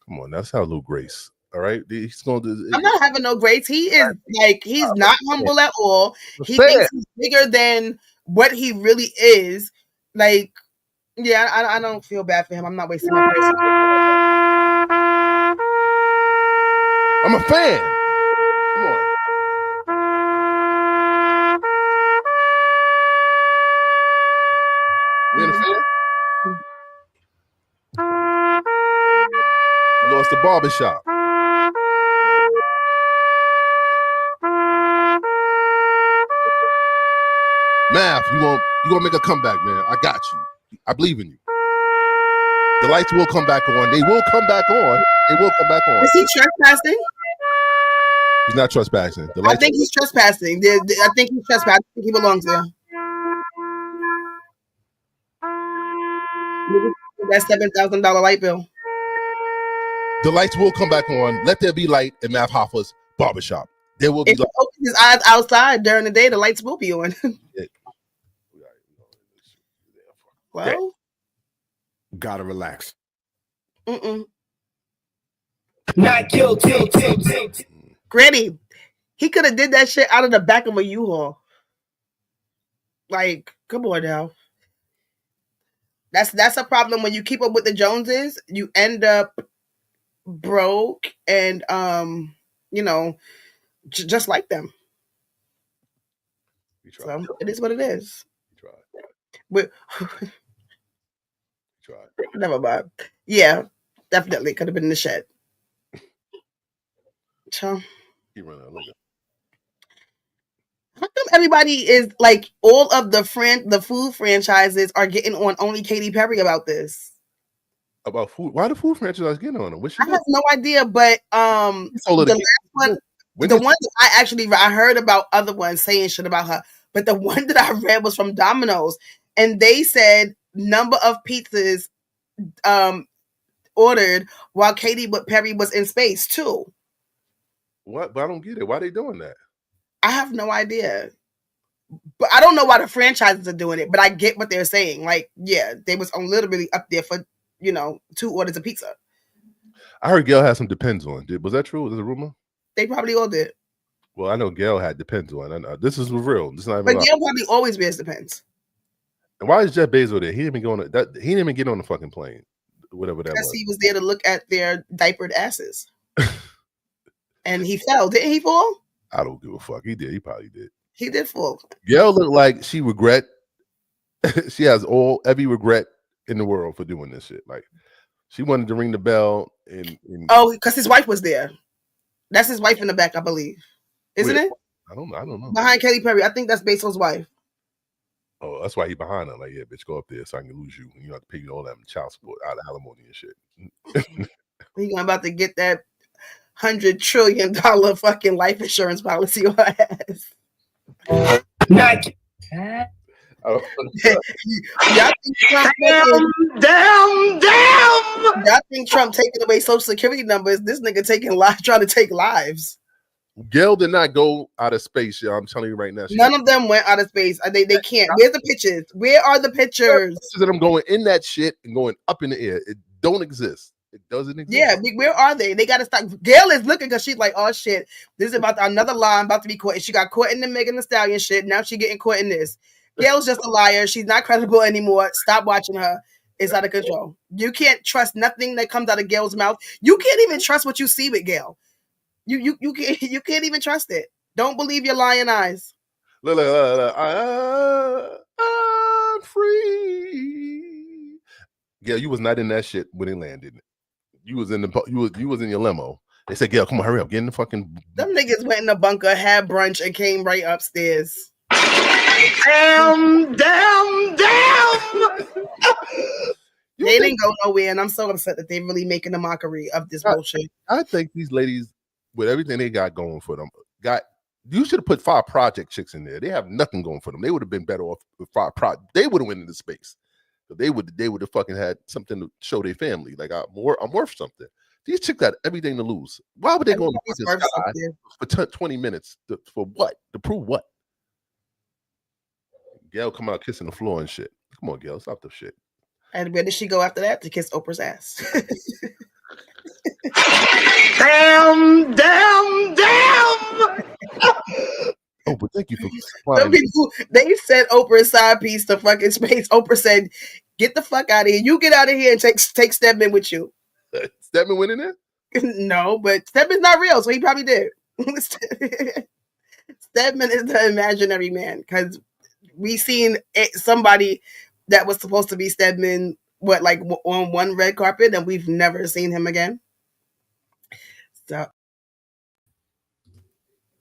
Come on, that's how Lou Grace. All right, he's going to. I'm not having no grace. He is he's not humble at all. He thinks he's bigger than what he really is. Yeah, I don't feel bad for him. I'm not wasting my prayers. I'm a fan. Come on. You ain't a fan? You lost the barbershop. Math, you gonna make a comeback, man. I got you. I believe in you. The lights will come back on. They will come back on. They will come back on. Is he trespassing? He's not trespassing. I think he's trespassing. I think he's trespassing. I think he belongs there. That $7,000 light bill. The lights will come back on. Let there be light in Math Hoffa's barbershop. There will be light. If he opens his eyes outside during the day, the lights will be on. Well, gotta relax. Not guilty. Granny, he could have did that shit out of the back of a U-Haul. Come on now. That's a problem when you keep up with the Joneses. You end up broke and just like them. So it is what it is. Never mind. Yeah, definitely could have been in the shed. So how come everybody is all of the food franchises are getting on only Katy Perry about this? About food? Why the food franchise getting on them? I have no idea, but the one that I heard about other ones saying shit about her, but the one that I read was from Domino's, and they said number of pizzas ordered while Katy Perry was in space too. What? But I don't get it. Why are they doing that? I have no idea. But I don't know why the franchises are doing it, but I get what they're saying. They was on literally up there for 2 orders of pizza. I heard Gayle had some Depends on. Was that true? Was it a rumor? They probably all did. Well, I know Gail had Depends on. I know. This is real. This is not even. But Gail probably always wears Depends. And why is Jeff Bezos there? He didn't even go on that. He didn't even get on the fucking plane. Whatever that Because was. he was there to look at their diapered asses. And he fell. Didn't he fall? I don't give a fuck. He did. He probably did. He did fall. Gail looked like she regret. She has every regret in the world for doing this shit. Like she wanted to ring the bell and oh, because his wife was there. That's his wife in the back, I believe. Isn't it? I don't know. Behind Katy Perry. I think that's Bezos' wife. Oh, that's why he behind her. Like, yeah, bitch, go up there so I can lose you. And you have to pay all that child support out of alimony and shit. He about to get that $100 trillion fucking life insurance policy on her ass. Not. Oh. Y'all think Trump Y'all think Trump taking away Social Security numbers? This nigga trying to take lives. Gail did not go out of space, y'all. I'm telling you right now. None of them went out of space. They can't. Where's the pictures? Where are the pictures? Pictures of them going in that shit and going up in the air. It don't exist. It doesn't exist. Yeah, where are they? They got to stop. Gail is looking because she's like, oh shit, this is about another lie. I'm about to be caught. And she got caught in the Megan Thee Stallion shit. Now she getting caught in this. Gail's just a liar. She's not credible anymore. Stop watching her. It's out of control. You can't trust nothing that comes out of Gail's mouth. You can't even trust what you see with Gail. You can't even trust it. Don't believe your lying eyes. Look, I'm free. Gail, you was not in that shit when it landed. You was in your limo. They said, Gail, come on, hurry up, get in the fucking. Them niggas went in the bunker, had brunch, and came right upstairs. Damn. They didn't go nowhere, and I'm so upset that they're really making a mockery of this bullshit. I think these ladies, with everything they got going for them, you should have put 5 project chicks in there. They have nothing going for them. They would have been better off with 5 projects. They would have went into space. They would have fucking had something to show their family. Like I'm worth something. These chicks got everything to lose. Why would they go in the sky for 20 minutes for what? To prove what? Gail come out kissing the floor and shit. Come on, Gail, stop the shit. And where did she go after that? To kiss Oprah's ass. Damn. Oh, but thank you for supplying. They sent Oprah's side piece to fucking space. Oprah said, "Get the fuck out of here. You get out of here and take Stedman with you." Stedman went in there? No, but Stedman's not real, so he probably did. Stedman is the imaginary man because we seen somebody that was supposed to be Stedman, on one red carpet, and we've never seen him again. So,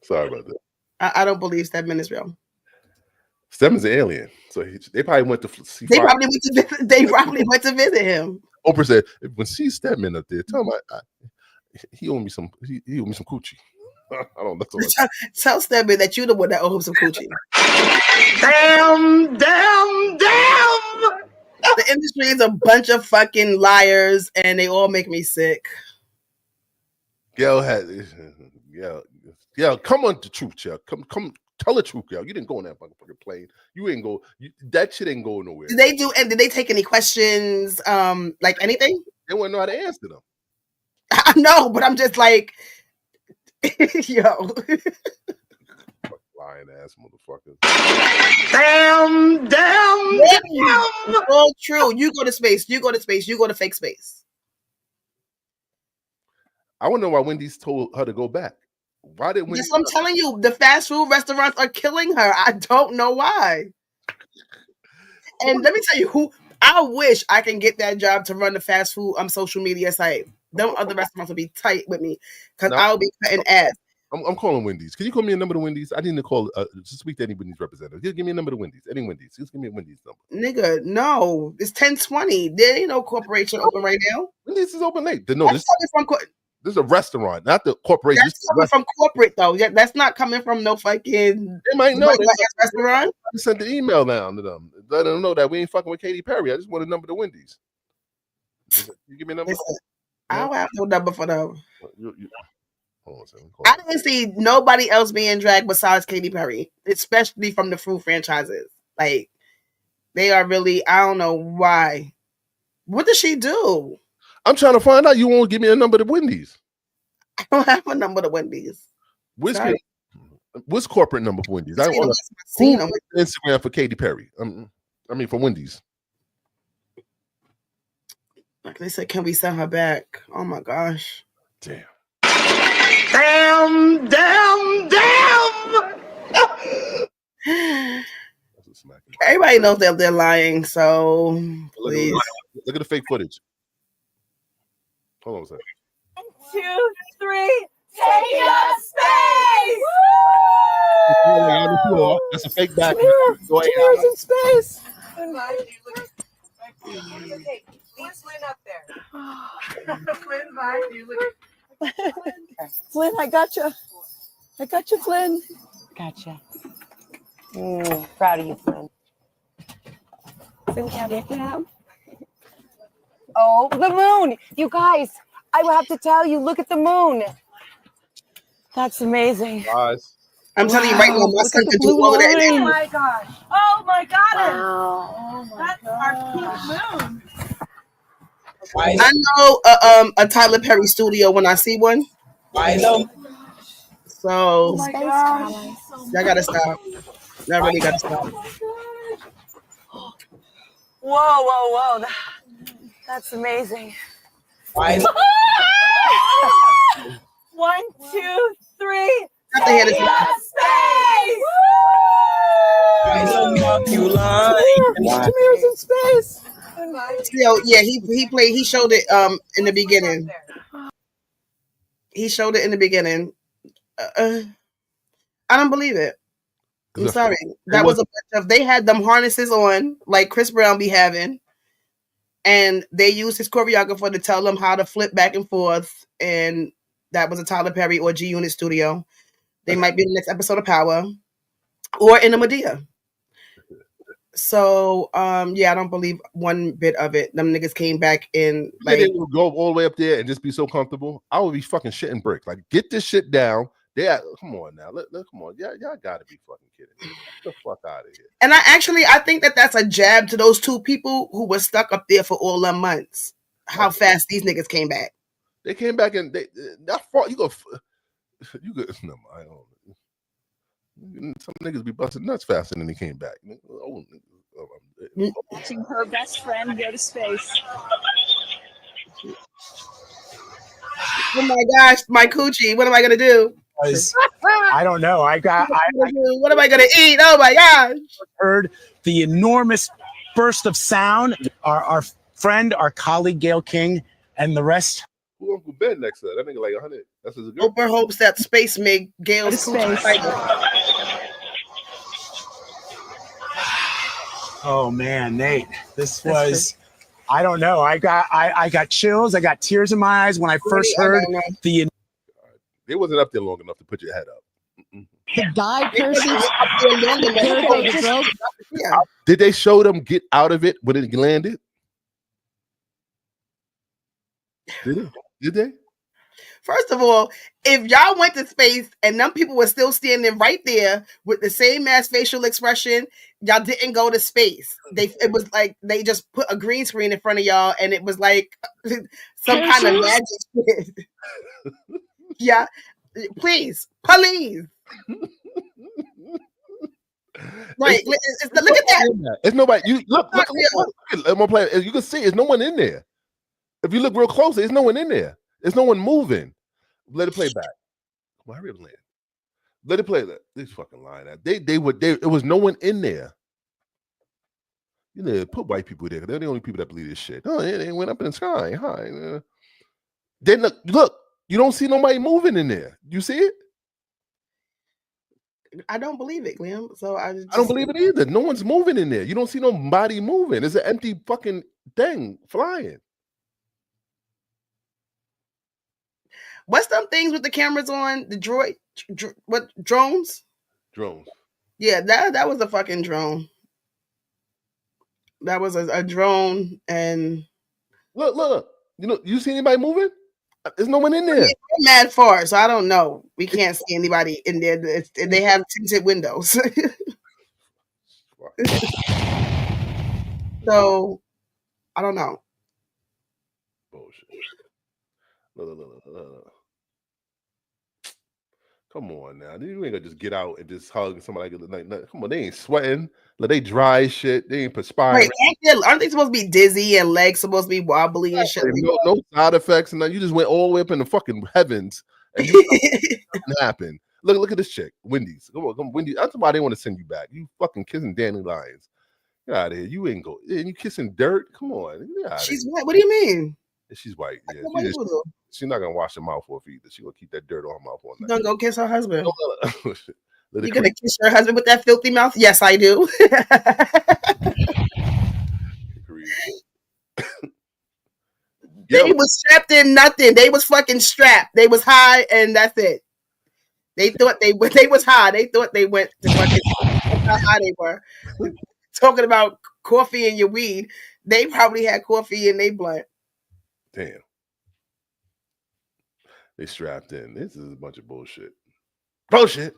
sorry about that. I don't believe Stedman is real. Stedman's an alien, so they probably went to see. They probably went to visit him. Oprah said, "When see Stedman up there, tell him he owed me some. He owed me some coochie." I don't know. Tell Stedman that you're the one that owed him some coochie. Damn. The industry is a bunch of fucking liars, and they all make me sick. Gail, come on the truth, Chuck. Come tell the truth, Gail. You didn't go on that fucking plane. You ain't go. That shit ain't going nowhere. Did they take any questions? Like anything? They wouldn't know how to answer them. I know, but I'm just like, yo. Lying ass motherfuckers. Damn. All true. You go to space. You go to space. You go to fake space. I want to know why Wendy's told her to go back. Why did Wendy's? Yes, I'm telling you, the fast food restaurants are killing her. I don't know why. And let me tell you I wish I can get that job to run the fast food social media site. Them other restaurants will be tight with me because I'll be cutting ass. I'm calling Wendy's. Can you call me a number to Wendy's? I need to call to speak to any Wendy's representative. Just give me a number to Wendy's. Any Wendy's. Just give me a Wendy's number. Nigga, no. It's 10:20. There ain't no corporation open right now. Wendy's is open late. No, this is a restaurant, not the corporation. That's coming from corporate though. Yeah, that's not coming from no fucking. They might know restaurant. I sent the email down to them, let them know that we ain't fucking with Katy Perry. I just want a number to Wendy's. You give me a number. Listen, I don't have no number for them. Hold on a second. I didn't see nobody else being dragged besides Katy Perry, especially from the fruit franchises. Like, they are really, I don't know why. What does she do? I'm trying to find out. You won't give me a number to Wendy's. I don't have a number to Wendy's. Wizkid What's corporate number for Wendy's? Seen them. Seen them. Instagram for Katy Perry. I mean for Wendy's. Like they said, can we send her back? Oh my gosh. Damn. Everybody knows that they're lying, so please. Look at the fake footage. Hold on a second. 1, 2, 3, take up space! That's a fake back. Cheers in space. Where's Lynn up there? Flynn, I gotcha. I gotcha, Flynn. Gotcha. Proud of you, Flynn. Oh, the moon! You guys, I will have to tell you, look at the moon. That's amazing. Guys. I'm telling you right now, my son could do all of that. Oh my gosh. Oh my God. Wow. That's our pink moon. I know a Tyler Perry studio when I see one. I know. So Oh my gosh. y'all gotta stop. Y'all really gotta stop. Whoa. That's amazing. I know. 1, 2, 3. Have to hear this. Space! I know you lying. Tamir's in space. Yeah, he showed it in the beginning. He showed it in the beginning. I don't believe it. I'm sorry. That was a bunch of, they had them harnesses on like Chris Brown be having, and they used his choreographer to tell them how to flip back and forth, and that was a Tyler Perry or G Unit studio. They might be in the next episode of Power or in a Medea. So, yeah, I don't believe one bit of it. Them niggas came back in like They would go all the way up there and just be so comfortable. I would be fucking shitting bricks. Like, get this shit down. Come on now. Come on. Y'all gotta be fucking kidding me. Get the fuck out of here. And I think that's a jab to those two people who were stuck up there for all them months. How fast these niggas came back. They came back and that far. You go. No, I don't. Some niggas be busting nuts faster than they came back. Watching her best friend go to space. Oh my gosh, my coochie. What am I gonna do? I don't know. What am I gonna eat? Oh my gosh! Heard the enormous burst of sound. Our friend, our colleague GAYLEKING, and the rest. Who Uncle Ben next to that? That nigga like 100. That's his girl. Oprah hopes that space make Gail's coochie tighter. Oh man, Nate, this was. I don't know. I got chills. I got tears in my eyes when I first heard the. They wasn't up there long enough to put your head up. The guy person. Did they show them get out of it when it landed? Did they? First of all, if y'all went to space and them people were still standing right there with the same ass facial expression, y'all didn't go to space. It was like they just put a green screen in front of y'all, and it was like some kind of magic shit. Yeah, please. Right, look at that. It's nobody. You look. I'm gonna play. You can see, there's no one in there. If you look real close, there's no one in there. There's no one moving. Let it play back. Why real land? Let it play that. This fucking line. It was no one in there. You know, put white people there. They're the only people that believe this shit. Oh, they went up in the sky. Hi. Then look. You don't see nobody moving in there. You see it? I don't believe it, Liam. So I don't believe it either. No one's moving in there. You don't see nobody moving. It's an empty fucking thing flying. What's them things with the cameras on? The drones? Drones. Yeah, that was a fucking drone. That was a drone, and look. You see anybody moving? There's no one in there. We're mad far, so I don't know. We can't see anybody in there. They have tinted windows. So I don't know. Bullshit. Look. Come on now. You ain't gonna just get out and just hug somebody. Like, come on, they ain't sweating. Like, they dry as shit. They ain't perspiring. Wait, aren't they supposed to be dizzy and legs supposed to be wobbly and shit? No side effects, and then you just went all the way up in the fucking heavens, and nothing happened. Look at this chick, Wendy's. Come on, Wendy's. That's why they want to send you back. You fucking kissing dandelions. Get out of here. You ain't go. And you kissing dirt. Come on. She's white. What do you mean? She's white. Yeah, she's not gonna wash her mouth off either. She's gonna keep that dirt on her mouth all night. Don't go kiss her husband. You gonna kiss your husband with that filthy mouth? Yes, I do. They was strapped in nothing. They was fucking strapped. They was high, and that's it. They thought they was high. They thought they went to fucking. That's how high they were. Talking about coffee and your weed. They probably had coffee in their blunt. Damn. They strapped in. This is a bunch of bullshit. Bullshit.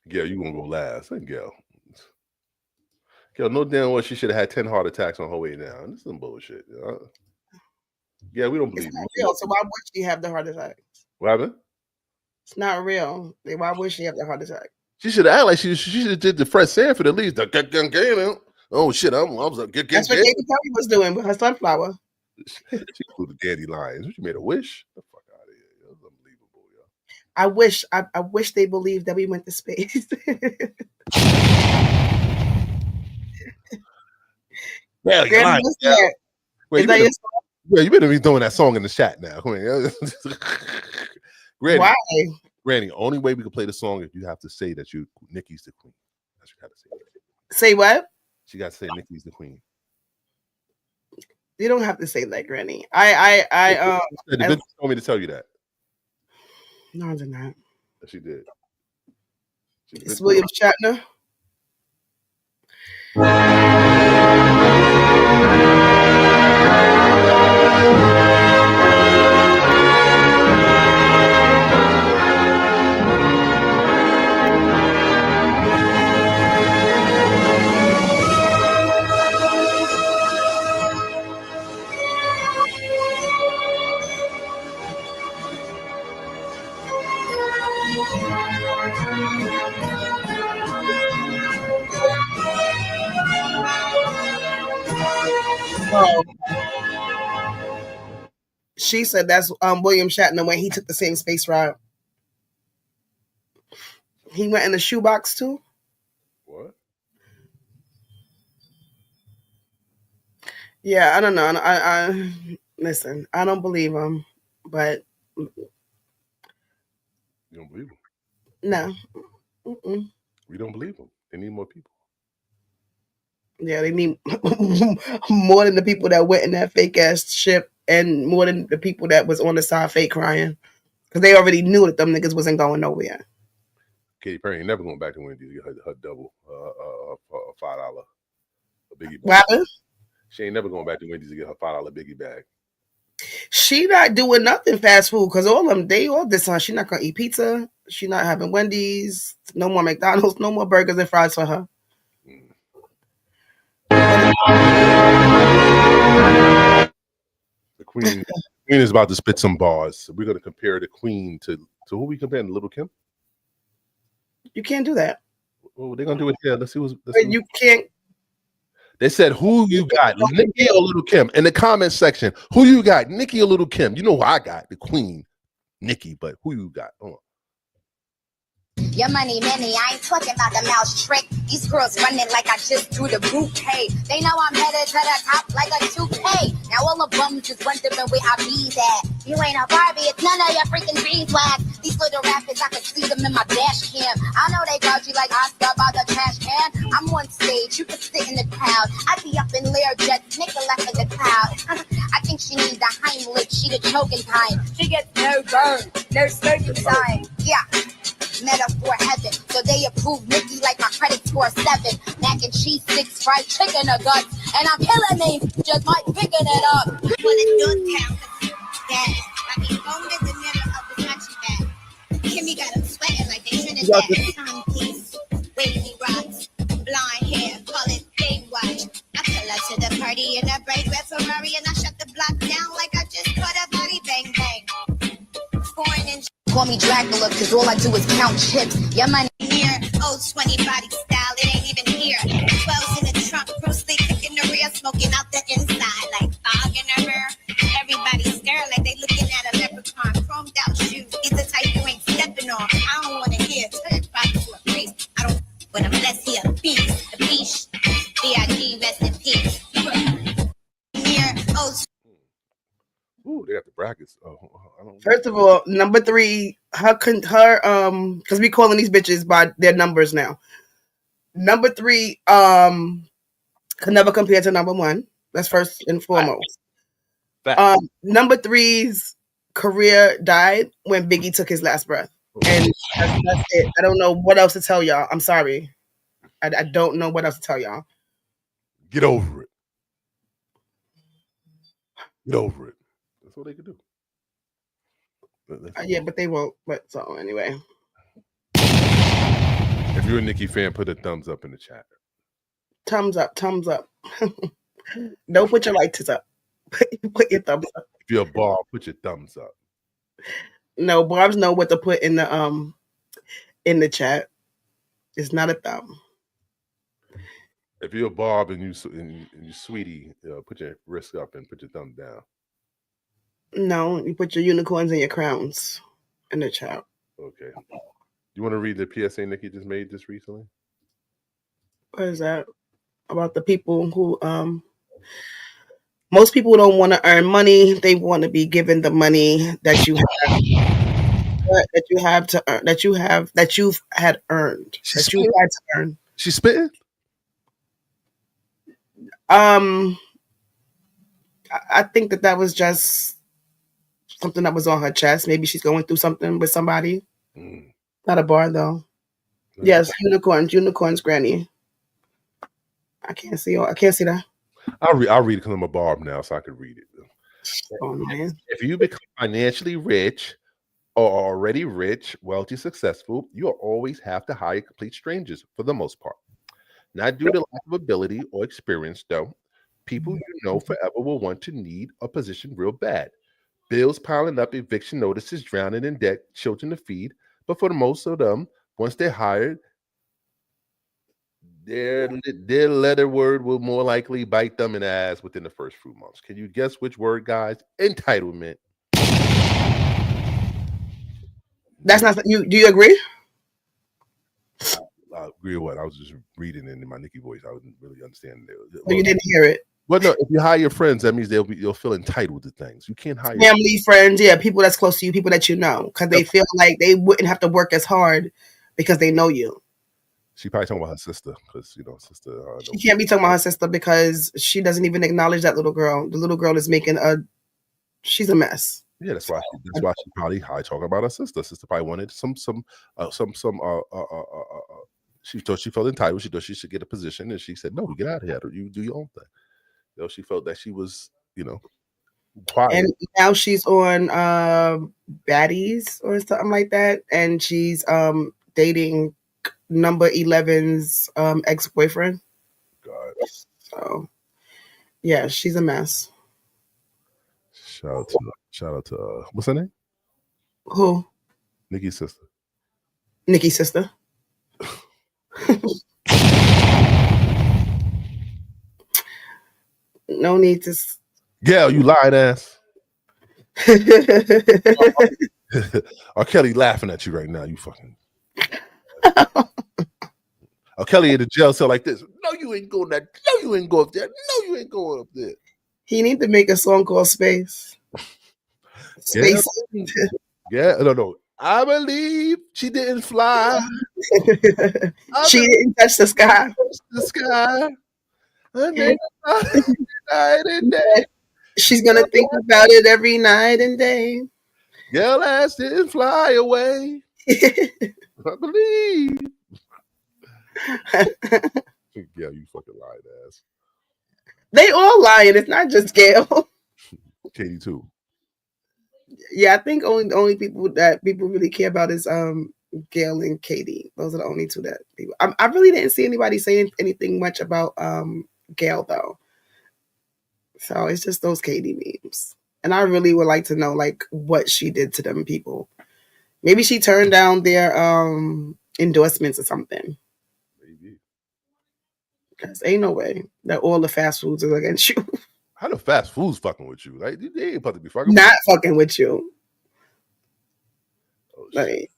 Gail, you gonna go last. Hey, Gail, no damn well she should have had 10 heart attacks on her way down. This is some bullshit. Yeah, we don't believe it's not real. So why would she have the heart attack? What happened? It's not real. Why would she have the heart attack? She should have acted like she should have did the Fred Sanford at least. Oh shit! I was like, that's what Katy Perry was doing with her sunflower. She flew the dandelions. She made a wish. The fuck out of here! That was unbelievable, yo. I wish they believed that we went to space. Yeah, you better be doing that song in the chat now. Granny, why? Granny, only way we can play the song is you have to say that Nikki's the queen. That's what you have to say. Say what? She got to say Nikki's the queen. You don't have to say that, Granny. The bitch told me to tell you that. No, I did not. She did. It's William Shatner. She said that's William Shatner when he took the same space ride. He went in the shoebox too. What? Yeah, I don't know. I listen. I don't believe him, but you don't believe him? No. We don't believe him. They need more people. Yeah, they need more than the people that went in that fake ass ship, and more than the people that was on the side fake crying, because they already knew that them niggas wasn't going nowhere. Katy Perry ain't never going back to Wendy's to get her double, $5 biggie bag. What happened? She ain't never going back to Wendy's to get her $5 biggie bag. She not doing nothing fast food because all of them, they all this time. She not gonna eat pizza. She not having Wendy's. No more McDonald's. No more burgers and fries for her. The Queen is about to spit some bars. So we're gonna compare the Queen to who we comparing to Little Kim. You can't do that. Oh, they're gonna do it here. Let's see who's. You can't. They said, who you got, Nicki or Little Kim? In the comment section, who you got, Nicki or Little Kim? You know who I got, the Queen, Nicki, but who you got? Hold on. Your money, many. I ain't talking about the mouse trick. These girls running like I just threw the bouquet. They know I'm headed to the top like a 2K. Now all the bums just wondering where I be at. You ain't a Barbie, it's none of your freaking beeswax. These little rappers, I can see them in my dash cam. I know they got you like Oscar by the trash can. I'm on stage, you can sit in the crowd. I be up in Learjet, nigga left in the cloud. I think she needs the Heimlich, she the choking kind. She gets no burn, no smoking sign. Yeah. Metaphor heaven, so they approve Nicki like my credit score 7. Mac and cheese, 6 fried chicken or guts, and I'm killing names, just might picking it up. Well, it's your town, yeah. I mean, home is the middle of the country bag. Kimmy got them sweating like they Trinidad. Timepiece, wavy rocks, blonde hair, call it Baywatch. I pull up to the party in a bright red Ferrari and I shut Call me Dracula, cause all I do is count chips. Your money here, old 20 body style, it ain't even here. 12's in the trunk, Bruce Lee kicking the rear, smoking out the inside like fog in the mirror. Everybody stare like they looking at a leprechaun. Chromed out shoes, he's the type you ain't stepping on. I don't wanna hear turn back to a priest. I don't, but I'm blessed here, peace, the peace. B.I.G. rest in peace. Here, old. Ooh, they got the brackets. Oh, I don't. First of all, number 3, because we calling these bitches by their numbers now. Number 3, can never compare to number 1. That's first and foremost. Number 3's career died when Biggie took his last breath, and that's it. I don't know what else to tell y'all. I'm sorry, I don't know what else to tell y'all. Get over it. Get over it. That's what they could do. Yeah, but they won't. But so anyway, if you're a Nicki fan, put a thumbs up in the chat. Thumbs up. Thumbs up. Don't put your lighters up. Put your thumbs up. If you're a Bob, put your thumbs up. No, Barbs know what to put in the chat. It's not a thumb. If you're a Bob and you sweetie, put your wrist up and put your thumb down. No, you put your unicorns and your crowns in the chat. Okay. You want to read the PSA Nicki just made just recently? What is that? About the people who most people don't want to earn money. They want to be given the money that you have, that you have to earn, that you've had earned, that you had to earn. She's spitting. I think that was just something that was on her chest. Maybe she's going through something with somebody. Not a bar though. Yes, unicorns, granny. I can't see that. I'll read it because I'm a Barb now, so I can read it. Oh, man. If you become financially rich or already rich, wealthy, successful, you'll always have to hire complete strangers for the most part. Not due to lack of ability or experience, though. People you know forever will want to need a position real bad. Bills piling up, eviction notices, drowning in debt, children to feed. But for the most of them, once they're hired, their letter word will more likely bite them in the ass within the first few months. Can you guess which word, guys? Entitlement. That's not you. Do you agree? I agree with what I was just reading it in my Nicki voice. I wasn't really understanding it. Well, you didn't hear it. Well, no. If you hire your friends, that means they'll feel entitled to things. You can't hire family, friends, people that's close to you, people that you know, because they feel like they wouldn't have to work as hard because they know you. She probably talking about her sister because sister. She can't be talking about her sister because she doesn't even acknowledge that little girl. The little girl is she's a mess. Yeah, that's why she probably talking about her sister. Sister probably wanted some. She thought she felt entitled. She thought she should get a position, and she said, "No, get out of here. You do your own thing." She felt that she was, quiet. And now she's on Baddies or something like that, and she's dating number 11's ex-boyfriend. God. So, yeah, she's a mess. Shout out to what's her name? Who? Nicki's sister. Nicki's sister. No need to. Gail, you lying ass. R. Kelly laughing at you right now. You fucking. R. Kelly in the jail cell like this. No, you ain't going there. No, you ain't going up there. No, you ain't going up there. He need to make a song called Space. Space. Yeah, no. I believe she didn't fly. She didn't touch the sky. Night and day. She's gonna think about it every night and day. Your ass didn't fly away. I believe. Yeah, you fucking lying ass. They all lying. It's not just Gail. Katie too. Yeah, I think only people that people really care about is Gail and Katie. Those are the only two that people. I really didn't see anybody saying anything much about Gail though. So it's just those Katie memes, and I really would like to know like what she did to them people. Maybe she turned down their endorsements or something. Maybe. Because ain't no way that all the fast foods are against you. How the fast foods fucking with you? Like, they ain't supposed to be fucking Not with fucking with you. you. Oh, shit. Like,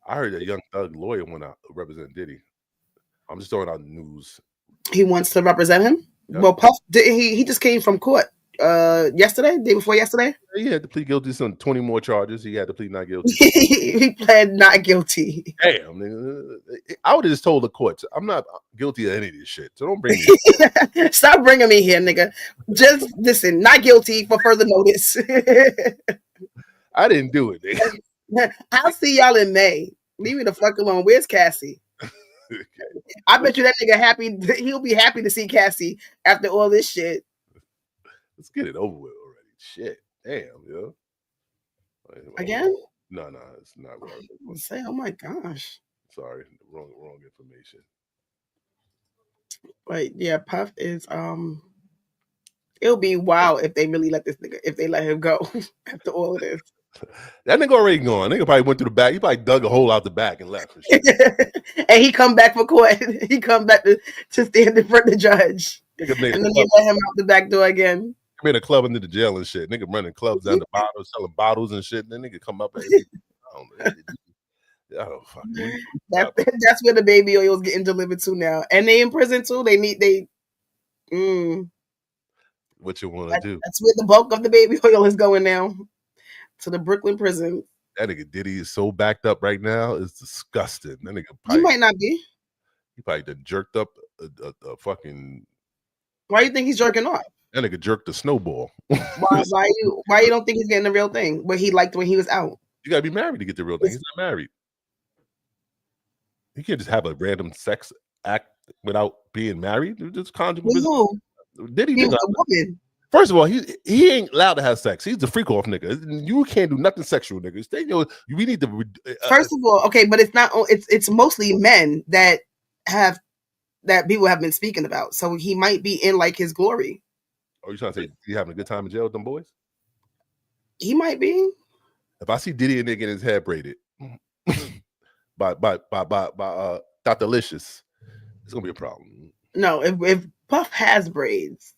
I heard that Young Thug lawyer went out to represent Diddy. I'm just throwing out the news. he wants to represent him. Yep. Well, Puff didn't he just came from court yesterday, day before yesterday. He had to plead guilty to some 20 more charges. He had to plead not guilty. He pled not guilty. Damn, nigga. I would have just told the courts, I'm not guilty of any of this shit. So don't bring me. Stop bringing me here, nigga. Just listen, not guilty for further notice. I didn't do it, nigga. I'll see y'all in May. Leave me the fuck alone. Where's Cassie? Okay. I bet you that nigga happy. He'll be happy to see Cassie after all this shit. Let's get it over with already. Shit. Damn, yo. Again? No, it's not right. Say, oh my gosh. Sorry, wrong information. But yeah, Puff is it'll be wild if they really let this nigga, if they let him go after all of this. That nigga already gone. Nigga probably went through the back. He probably dug a hole out the back and left. And, shit. And he come back for court. He come back to stand in front of the judge. Nigga made And then they let him out the back door again. made a club into the jail and shit. Nigga running clubs down the bottles, selling bottles and shit. Then nigga come up and I don't fuck. That's where the baby oil is getting delivered to now. And they in prison too. What you want to do? That's where the bulk of the baby oil is going now. To the Brooklyn prison. That nigga Diddy is so backed up right now. It's disgusting. That nigga He probably, might not be. he probably done jerked up a fucking. Why do you think he's jerking off? That nigga jerked a snowball. Why you don't think he's getting the real thing? What he liked when he was out? You gotta be married to get the real thing. He's not married. You can't just have a random sex act without being married. Just conjugal. Who? Diddy He was nigga. a woman. First of all, he ain't allowed to have sex. He's the freak off nigga. You can't do nothing sexual, nigga. We need to. First of all, okay, but it's not. It's mostly men that people have been speaking about. So he might be in like his glory. Are you trying to say he having a good time in jail with them boys? He might be. If I see Diddy and nigga getting his head braided by Dr. Licious, it's gonna be a problem. No, if Puff has braids,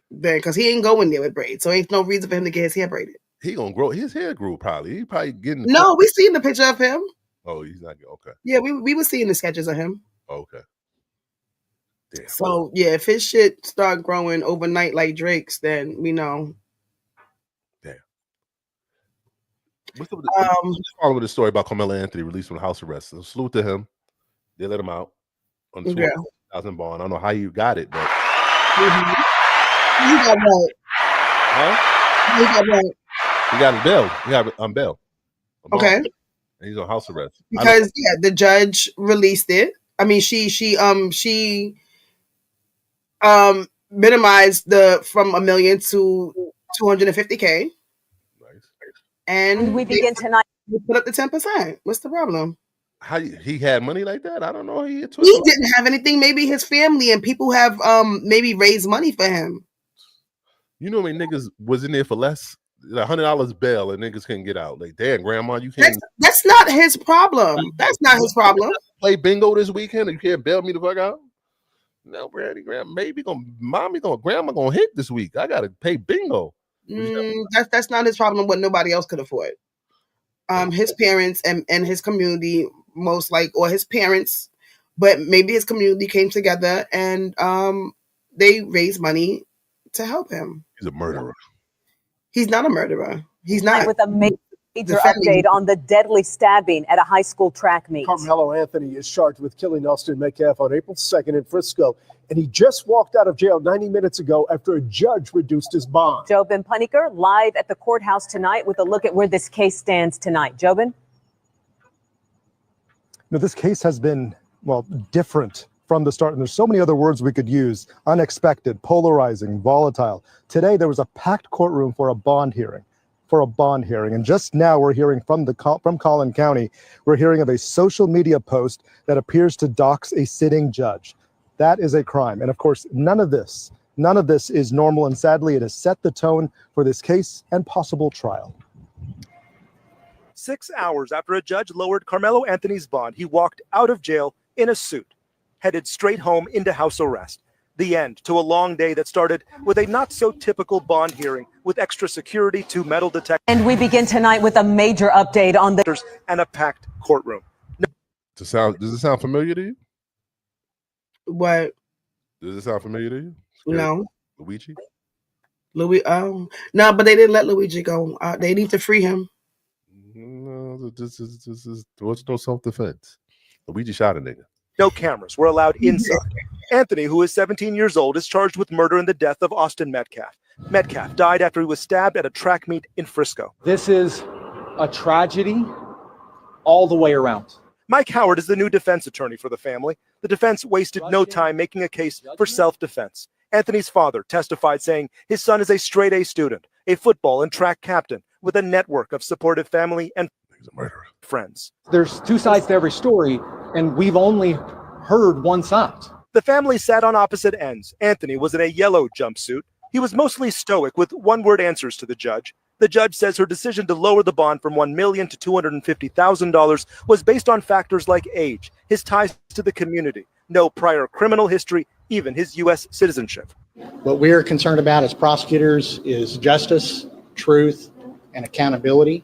then because he ain't going there with braids, so ain't no reason for him to get his hair braided. He gonna grow his hair grew probably. He probably getting No, we seen the picture of him. Oh, he's not okay. Yeah, we were seeing the sketches of him. Okay. Damn. So yeah, if his shit start growing overnight like Drake's, then we know. Damn. What's up with follow with the story about Carmelo Anthony released from house arrest? So salute to him. They let him out on the 200,000 bond. I don't know how you got it, but He got what? huh? He got what? He got bail. He got on bail. Okay. And he's on house arrest Because the judge released it. I mean, she minimized from $1 million to $250K. Nice. And we begin tonight. We put up the 10%. What's the problem? How he had money like that? I don't know. He didn't have anything. Maybe his family and people have maybe raised money for him. You know how many niggas was in there for less? $100 bail and niggas couldn't get out. Like, damn, grandma, you can't. That's not his problem. That's not his problem. Play bingo this weekend and you can't bail me the fuck out? No, Brandy, grandma gonna hit this week. I gotta pay bingo. That's not his problem. What nobody else could afford. His parents and his community, or his parents, but maybe his community came together and they raised money to help him. He's a murderer. He's not a murderer. He's not. With a major update on the deadly stabbing at a high school track meet. Carmelo Anthony is charged with killing Austin Metcalf on April 2nd in Frisco, and he just walked out of jail 90 minutes ago after a judge reduced his bond. Jobin Paniker live at the courthouse tonight with a look at where this case stands tonight. Jobin? This case has been, different from the start, and there's so many other words we could use: unexpected, polarizing, volatile. Today, there was a packed courtroom for a bond hearing. And just now we're hearing from Collin County, we're hearing of a social media post that appears to dox a sitting judge. That is a crime. And of course, none of this is normal. And sadly, it has set the tone for this case and possible trial. 6 hours after a judge lowered Carmelo Anthony's bond, he walked out of jail in a suit, headed straight home into house arrest. The end to a long day that started with a not-so-typical bond hearing with extra security, 2 metal detectors. And we begin tonight with a major update on the... and a packed courtroom. Does it sound familiar to you? What? Does it sound familiar to you? No. Luigi? No, but they didn't let Luigi go. They need to free him. No, this is no self-defense. Luigi shot a nigga. No cameras were allowed inside. Anthony, who is 17 years old, is charged with murder in the death of Austin Metcalf. Metcalf died after he was stabbed at a track meet in Frisco. This is a tragedy all the way around. Mike Howard is the new defense attorney for the family. The defense wasted no time making a case for self-defense. Anthony's father testified saying his son is a straight-A student, a football and track captain with a network of supportive family and friends. There's 2 sides to every story, and we've only heard one side. The family sat on opposite ends. Anthony was in a yellow jumpsuit. He was mostly stoic with one-word answers to the judge. The judge says her decision to lower the bond from $1 million to $250,000 was based on factors like age, his ties to the community, no prior criminal history, even his U.S. citizenship. What we're concerned about as prosecutors is justice, truth, and accountability.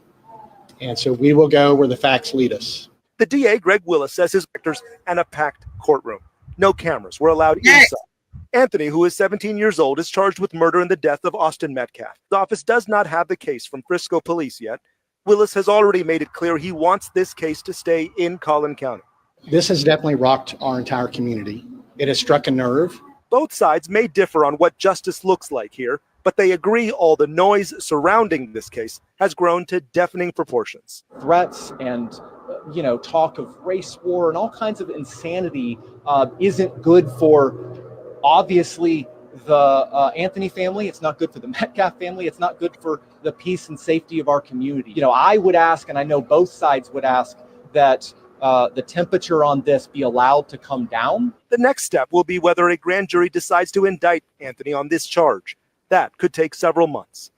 And so we will go where the facts lead us. The DA, Greg Willis, says his actors and a packed courtroom. No cameras were allowed inside. Anthony, who is 17 years old, is charged with murder in the death of Austin Metcalf. The office does not have the case from Frisco police yet. Willis has already made it clear he wants this case to stay in Collin County. This has definitely rocked our entire community. It has struck a nerve. Both sides may differ on what justice looks like here, but they agree all the noise surrounding this case has grown to deafening proportions. Threats and talk of race war and all kinds of insanity isn't good for, obviously, the Anthony family. It's not good for the Metcalf family. It's not good for the peace and safety of our community. I would ask, and I know both sides would ask, that the temperature on this be allowed to come down. The next step will be whether a grand jury decides to indict Anthony on this charge. That could take several months.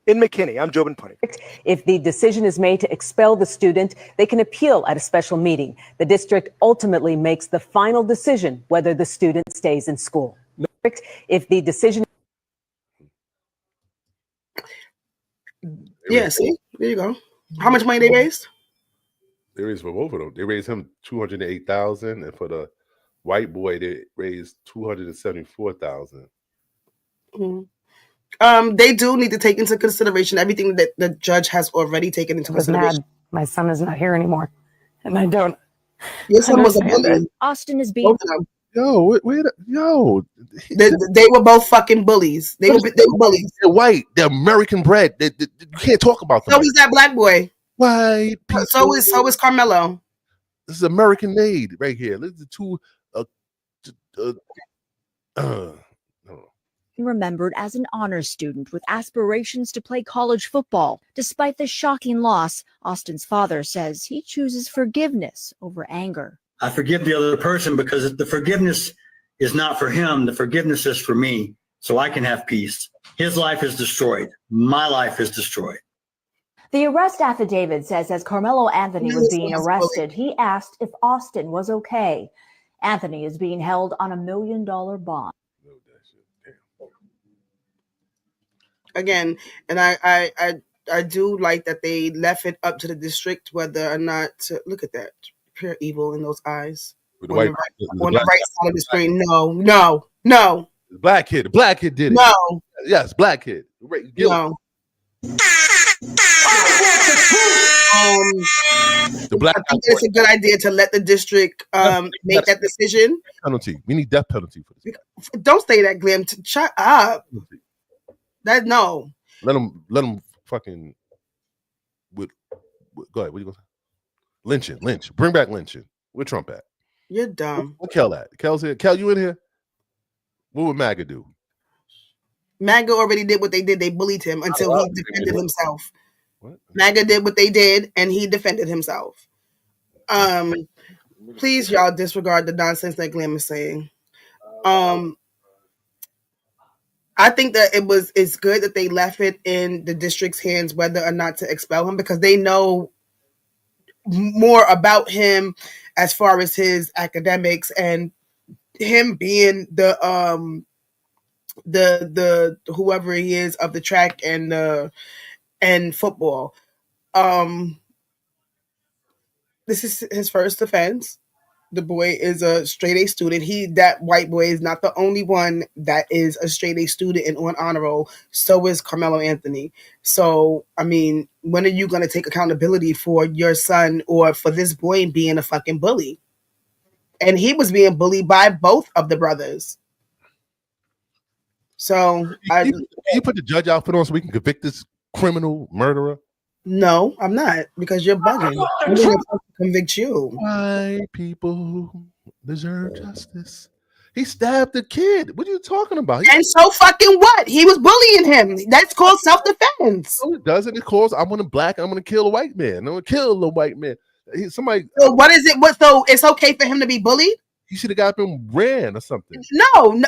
In McKinney, I'm Jobin Punny. If the decision is made to expel the student, they can appeal at a special meeting. The district ultimately makes the final decision whether the student stays in school. If the decision... Yeah, see? There you go. How much money they raised? They raised for both of them. They raised him $208,000, and for the white boy, they raised $274,000. They do need to take into consideration everything that the judge has already taken into consideration. My son is not here anymore, and I don't. Your son was a bully. Austin is being. Yo. They were both fucking bullies. They were bullies. They're white. They're American bred. You can't talk about them. So is that black boy. White people. So is Carmelo. This is American made right here. This is two. Remembered as an honors student with aspirations to play college football. Despite the shocking loss, Austin's father says he chooses forgiveness over anger. I forgive the other person because the forgiveness is not for him. The forgiveness is for me, so I can have peace. His life is destroyed. My life is destroyed. The arrest affidavit says as Carmelo Anthony was being arrested, he asked if Austin was okay. Anthony is being held on $1 million bond. Again, and I do like that they left it up to the district whether or not to look at that pure evil in those eyes on the right side of the screen. No. The black kid did it. No. Yes, black kid. No. The black. I think it's a good idea to let the district make that decision. Penalty. We need death penalty for this. Don't say that, Glim. Shut up. That no. Let them fucking. Go ahead. What you gonna say? Lynch. Bring back lynching. Where Trump at? You're dumb. Where Kel at? Kel's here. Kel, you in here? What would MAGA do? MAGA already did what they did. They bullied him until he defended himself. What? MAGA did what they did, and he defended himself. Please, y'all, disregard the nonsense that Glenn is saying. I think that it's good that they left it in the district's hands whether or not to expel him because they know more about him as far as his academics and him being the whoever he is of the track and football. This is his first offense. The boy is a straight A student. That white boy is not the only one that is a straight A student and on honor roll. So is Carmelo Anthony. So, I mean, when are you going to take accountability for your son or for this boy being a fucking bully? And he was being bullied by both of the brothers. So, Can you put the judge outfit on so we can convict this criminal murderer? No, I'm not, because you're bugging. I'm going to convict you. White people deserve justice. He stabbed the kid. What are you talking about? And so fucking what? He was bullying him. That's called self-defense. No, it doesn't. It calls, I'm going to kill a white man. I'm going to kill a white man. Somebody. So what is it? So it's okay for him to be bullied? He should have got him ran or something. No,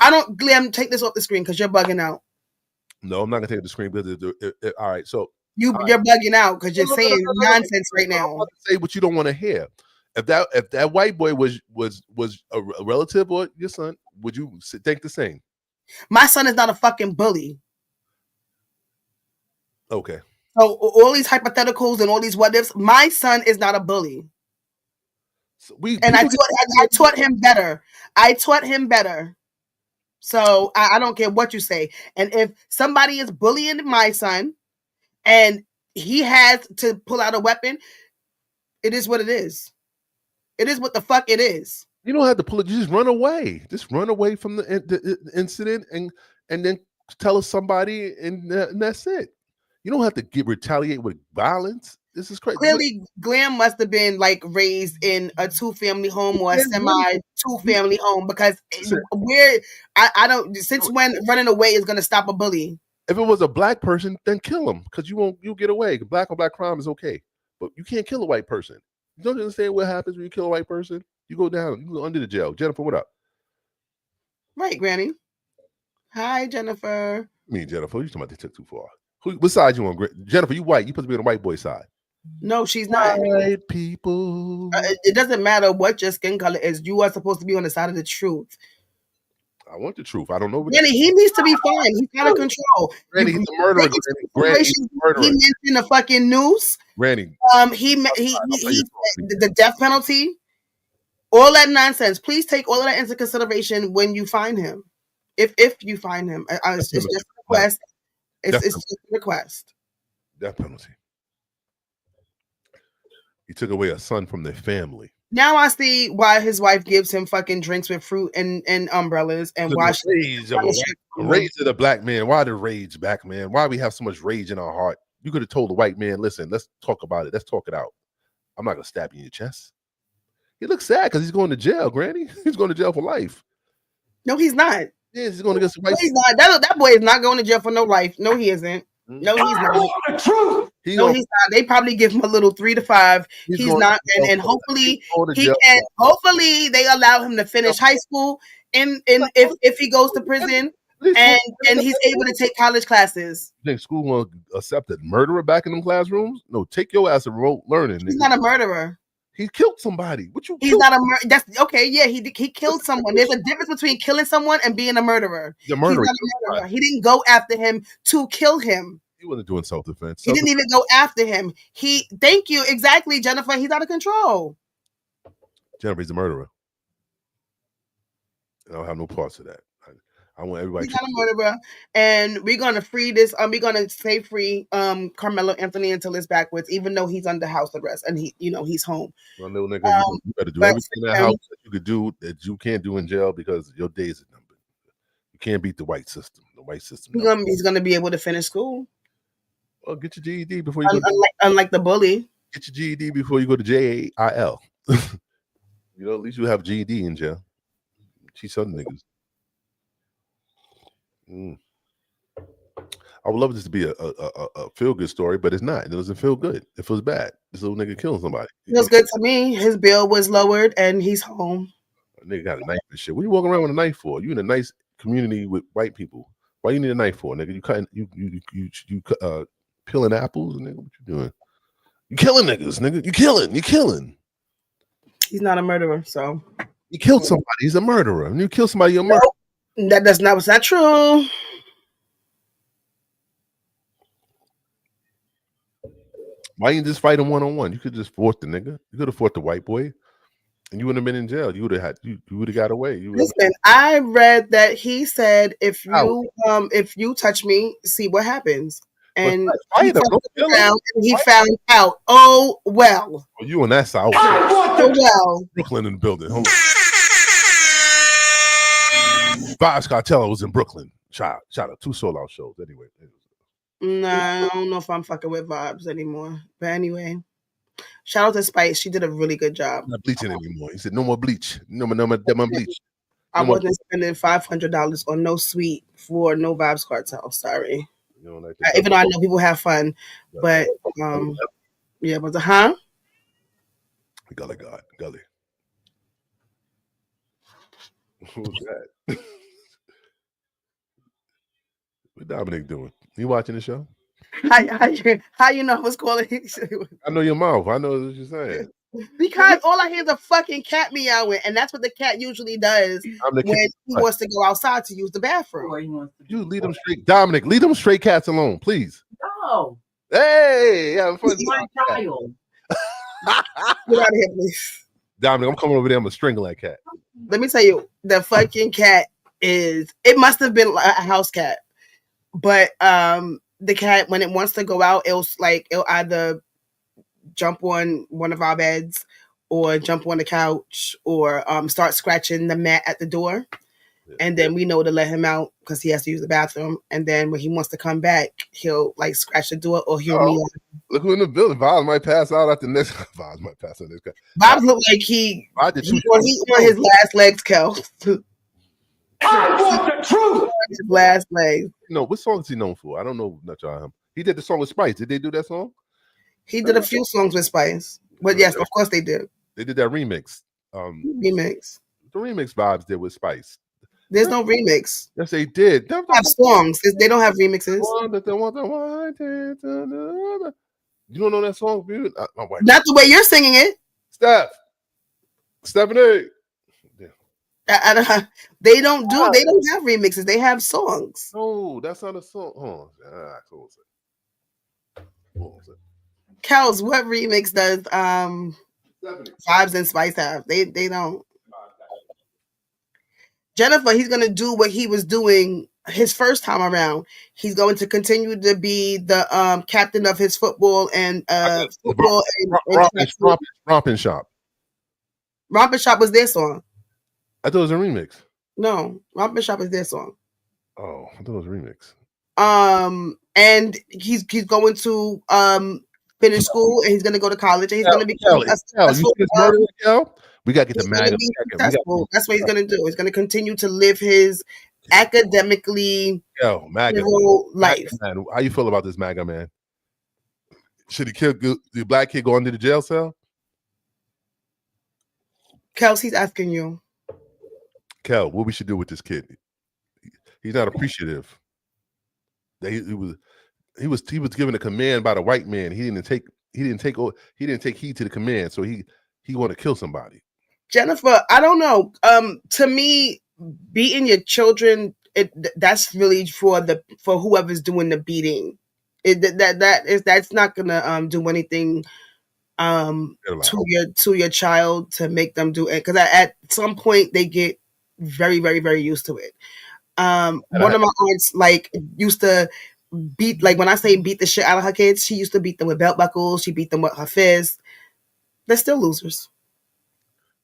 I don't, Glenn, take this off the screen because you're bugging out. No, I'm not going to take the screen because all right. So you're bugging out because you're saying nonsense right now. I'm say what you don't want to hear. If that white boy was a relative or your son, would you think the same? My son is not a fucking bully. Okay. So all these hypotheticals and all these what ifs, my son is not a bully. So I taught him better. I taught him better. So I don't care what you say. And if somebody is bullying my son and he has to pull out a weapon, it is what it is. It is what the fuck it is. You don't have to pull it. You just run away. Just run away from the incident and then tell us somebody and that's it. You don't have to retaliate with violence. This is crazy. Clearly, Glenn must have been like raised in a 2-family home or a semi 2-family home because I don't. Since when running away is going to stop a bully? If it was a black person, then kill him because you'll get away. Black on black crime is okay, but you can't kill a white person. You don't understand what happens when you kill a white person? You go down. You go under the jail. Jennifer, what up? Right, Granny. Hi, Jennifer. Jennifer, you talking about they took too far? What side you on? Jennifer, you white. You supposed to be on the white boy side. No, she's not. White people. It doesn't matter what your skin color is. You are supposed to be on the side of the truth. I want the truth. I don't know. Granny, he needs to be fine. He's out of control. Granny, he's a murderer. Granny, he's a murderer. He mentioned the fucking news. Granny. He the death penalty. All that nonsense. Please take all of that into consideration when you find him. If you find him, it's just a request. It's just a request. Death penalty. He took away a son from their family. Now I see why his wife gives him fucking drinks with fruit and umbrellas and why rage of the black man. Why the rage, black man? Why we have so much rage in our heart? You could have told the white man, listen, let's talk about it. Let's talk it out. I'm not gonna stab you in your chest. He looks sad because he's going to jail, Granny. He's going to jail for life. No, he's not. Yeah, he's going to get some white. No, he's not. That boy is not going to jail for no life. No, he isn't. No, he's not. He's not. They probably give him a little 3 to 5. He's not, and hopefully he can. Hopefully they allow him to finish high school, and if he goes to prison, and he's able to take college classes. You think school will accept a murderer back in them classrooms? No, take your ass to remote learning. He's not a murderer. He killed somebody. He's not a murderer. That's okay. Yeah, he killed someone. There's a difference between killing someone and being a murderer. He's not a murderer. He didn't go after him to kill him. He wasn't doing self-defense. He didn't even go after him. Thank you. Exactly, Jennifer. He's out of control. Jennifer, he's a murderer. I don't have no parts of that. I want everybody. He's not a murderer, and we're gonna free this. We're gonna stay free, Carmelo Anthony until it's backwards, even though he's under house arrest and he's home. Well, little nigga, you better do everything in that house that you could do that you can't do in jail because your days are numbered. You can't beat the white system. The white system. He's gonna be able to finish school. Well, get your GED before you go. Unlike the bully. Get your GED before you go to JAIL. At least you have GED in jail. Teach some niggas. I would love this to be a feel good story, but it's not. It doesn't feel good. It feels bad. This little nigga killing somebody. It feels good to me. His bill was lowered and he's home. A nigga got a knife and shit. What are you walking around with a knife for? You in a nice community with white people. Why you need a knife for, nigga? You peeling apples, nigga? What you doing? You killing niggas, nigga. You killing. He's not a murderer, so you killed somebody. He's a murderer. And you kill somebody, you're a murderer. That's not true. Why you just fight him one-on-one? You could just fought the nigga. You could have fought the white boy, and you wouldn't have been in jail. You would have had you would have got away. Listen, I read that he said if you touch me, see what happens. And he found out. Oh well. Oh, you on that side? Oh well. Brooklyn in the building. Hold on. Vibes Cartel was in Brooklyn. Shout out 2 sold-out shows. Anyway. Nah, I don't know if I'm fucking with Vibes anymore. But anyway, shout out to Spice. She did a really good job. Not bleaching anymore. He said no more bleach. No more bleach. I wasn't spending $500 on no suite for no Vibes Cartel. Sorry. You know, like Even though I know people have fun, but yeah, but Gully. Who's that? What Dominic doing? You watching the show? How you know I was calling? I know your mouth. I know what you're saying. Because all I hear is a fucking cat meowing, and that's what the cat usually does when he wants to go outside to use the bathroom. You lead them straight, Dominic. Leave them stray cats alone, please. No. Hey, yeah, fun. My child. Get out of here, please. Dominic, I'm coming over there. I'm gonna strangle that cat. Let me tell you, the fucking cat it must have been a house cat, but the cat, when it wants to go out, it'll either jump on one of our beds or jump on the couch or start scratching the mat at the door. And then we know to let him out because he has to use the bathroom. And then when he wants to come back, he'll scratch the door or he'll meow. Look who in the building. Vibes might pass out at the next. Vibes might pass out this guy. Vibes look like he on his last legs, Kel. I want the truth. His last legs. No, what song is he known for? I don't know much about him. He did the song with Spice. Did they do that song? He did a few songs with Spice. But yes, of course they did. They did that remix. Remix. The remix Vibes did with Spice. There's no remix. Yes, they did. They have songs. They don't have remixes. You don't know that song, dude? Not the way you're singing it. Stephanie. They don't have remixes. They have songs. No, that's not a song. Hold on. Kels, what remix does Vibes and Spice have? They don't. Jennifer, he's gonna do what he was doing his first time around. He's going to continue to be the captain of his football and Rompin' Shop. Rompin' Shop was their song. I thought it was a remix. No, Rompin' Shop is their song. Oh, I thought it was a remix. And he's going to finish school and he's gonna go to college and he's gonna become a successful. We gotta get the mag. That's what he's gonna do. He's gonna continue to live his academically life. Man, how you feel about this MAGA man? Should the black kid go into the jail cell? Kelsey's asking you. Kel, what we should do with this kid? He's not appreciative. He was given a command by the white man. He didn't take heed to the command, so he want to kill somebody. Jennifer, I don't know. To me, beating your children, that's really for whoever's doing the beating. That's not gonna do anything to your child to make them do it, because at some point they get very, very, very used to it. One of my aunts used to beat, when I say beat the shit out of her kids, she used to beat them with belt buckles. She beat them with her fist. They're still losers.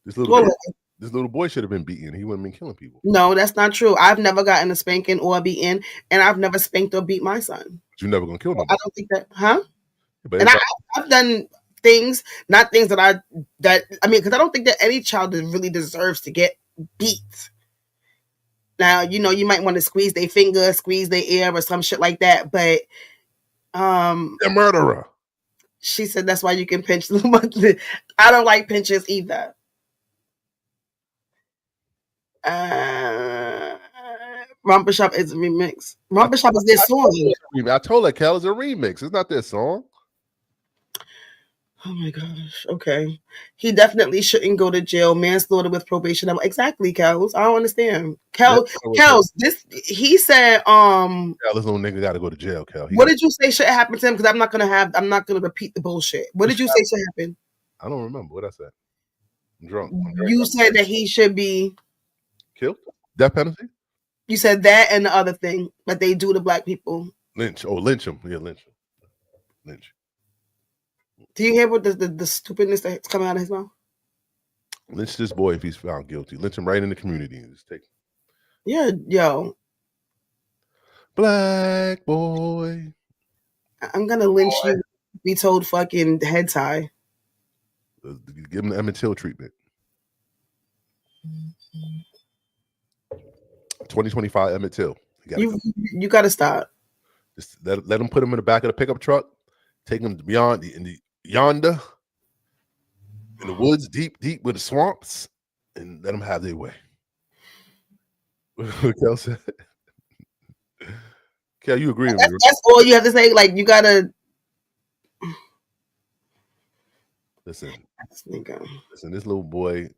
This little boy should have been beaten. He wouldn't have been killing people. No, that's not true. I've never gotten a spanking or a beaten, and I've never spanked or beat my son. But you're never gonna kill them. I don't think that, and I've done things, not things because I don't think that any child really deserves to get beat. Now, you might want to squeeze their finger, squeeze their ear, or some shit like that, but a murderer. She said that's why you can pinch the I don't like pinches either. Romper Shop is a remix. Romper Shop is their song. I told her, Kel, it's a remix. It's not their song. Oh my gosh. Okay. He definitely shouldn't go to jail. Manslaughter with probation. Exactly, Kels. I don't understand. Kels, he said, Cal, this little nigga gotta go to jail, Cal. What did you say should happen to him? Because I'm not gonna repeat the bullshit. What did you say should happen? I don't remember what I said. I'm drunk. You said that he should be killed? Death penalty? You said that and the other thing that they do to black people. Lynch. Oh, lynch him. Yeah, lynch him. Lynch. Do you hear what the stupidness that's coming out of his mouth? Lynch this boy if he's found guilty. Lynch him right in the community and just take him. Yeah, yo. Black boy. I'm gonna lynch you. Be told fucking head tie. Give him the Emmett Till treatment. 2025 Emmett Till. You gotta stop. Just let him put him in the back of the pickup truck. Take him beyond yonder in the woods, deep with the swamps, and let them have their way. Kel said. Kel, you agree with me? That's all you have to say. Like, you gotta listen. This little boy,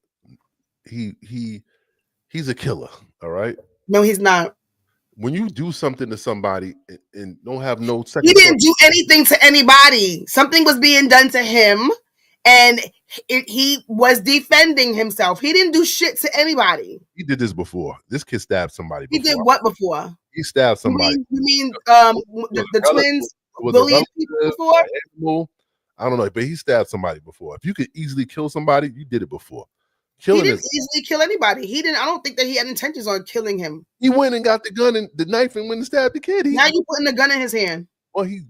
he's a killer. All right. No, he's not. When you do something to somebody and don't have no second, he didn't do anything to anybody. Something was being done to him, and he was defending himself. He didn't do shit to anybody. He did this before. This kid stabbed somebody before. He did what before? He stabbed somebody. You mean the twins bullying people before? Animal, I don't know, but he stabbed somebody before. If you could easily kill somebody, you did it before. He didn't easily kill anybody. He didn't. I don't think that he had intentions on killing him. He went and got the gun and the knife and went and stabbed the kid. Now you putting the gun in his hand. Well, he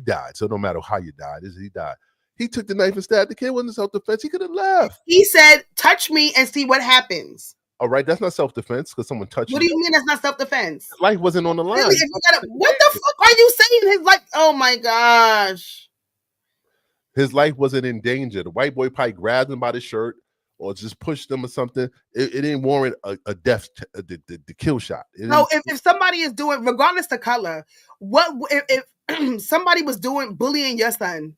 died. So no matter how you died, he died. He took the knife and stabbed the kid. It wasn't self-defense. He could have left. He said, "Touch me and see what happens." All right, that's not self-defense because someone touched you. What do you mean that's not self-defense? His life wasn't on the line. Really? What the fuck are you saying? His life? Oh my gosh. His life wasn't in danger. The white boy probably grabbed him by the shirt or just pushed him or something. It didn't warrant a death, the kill shot. No, if somebody is doing, regardless the color, what if somebody was bullying your son?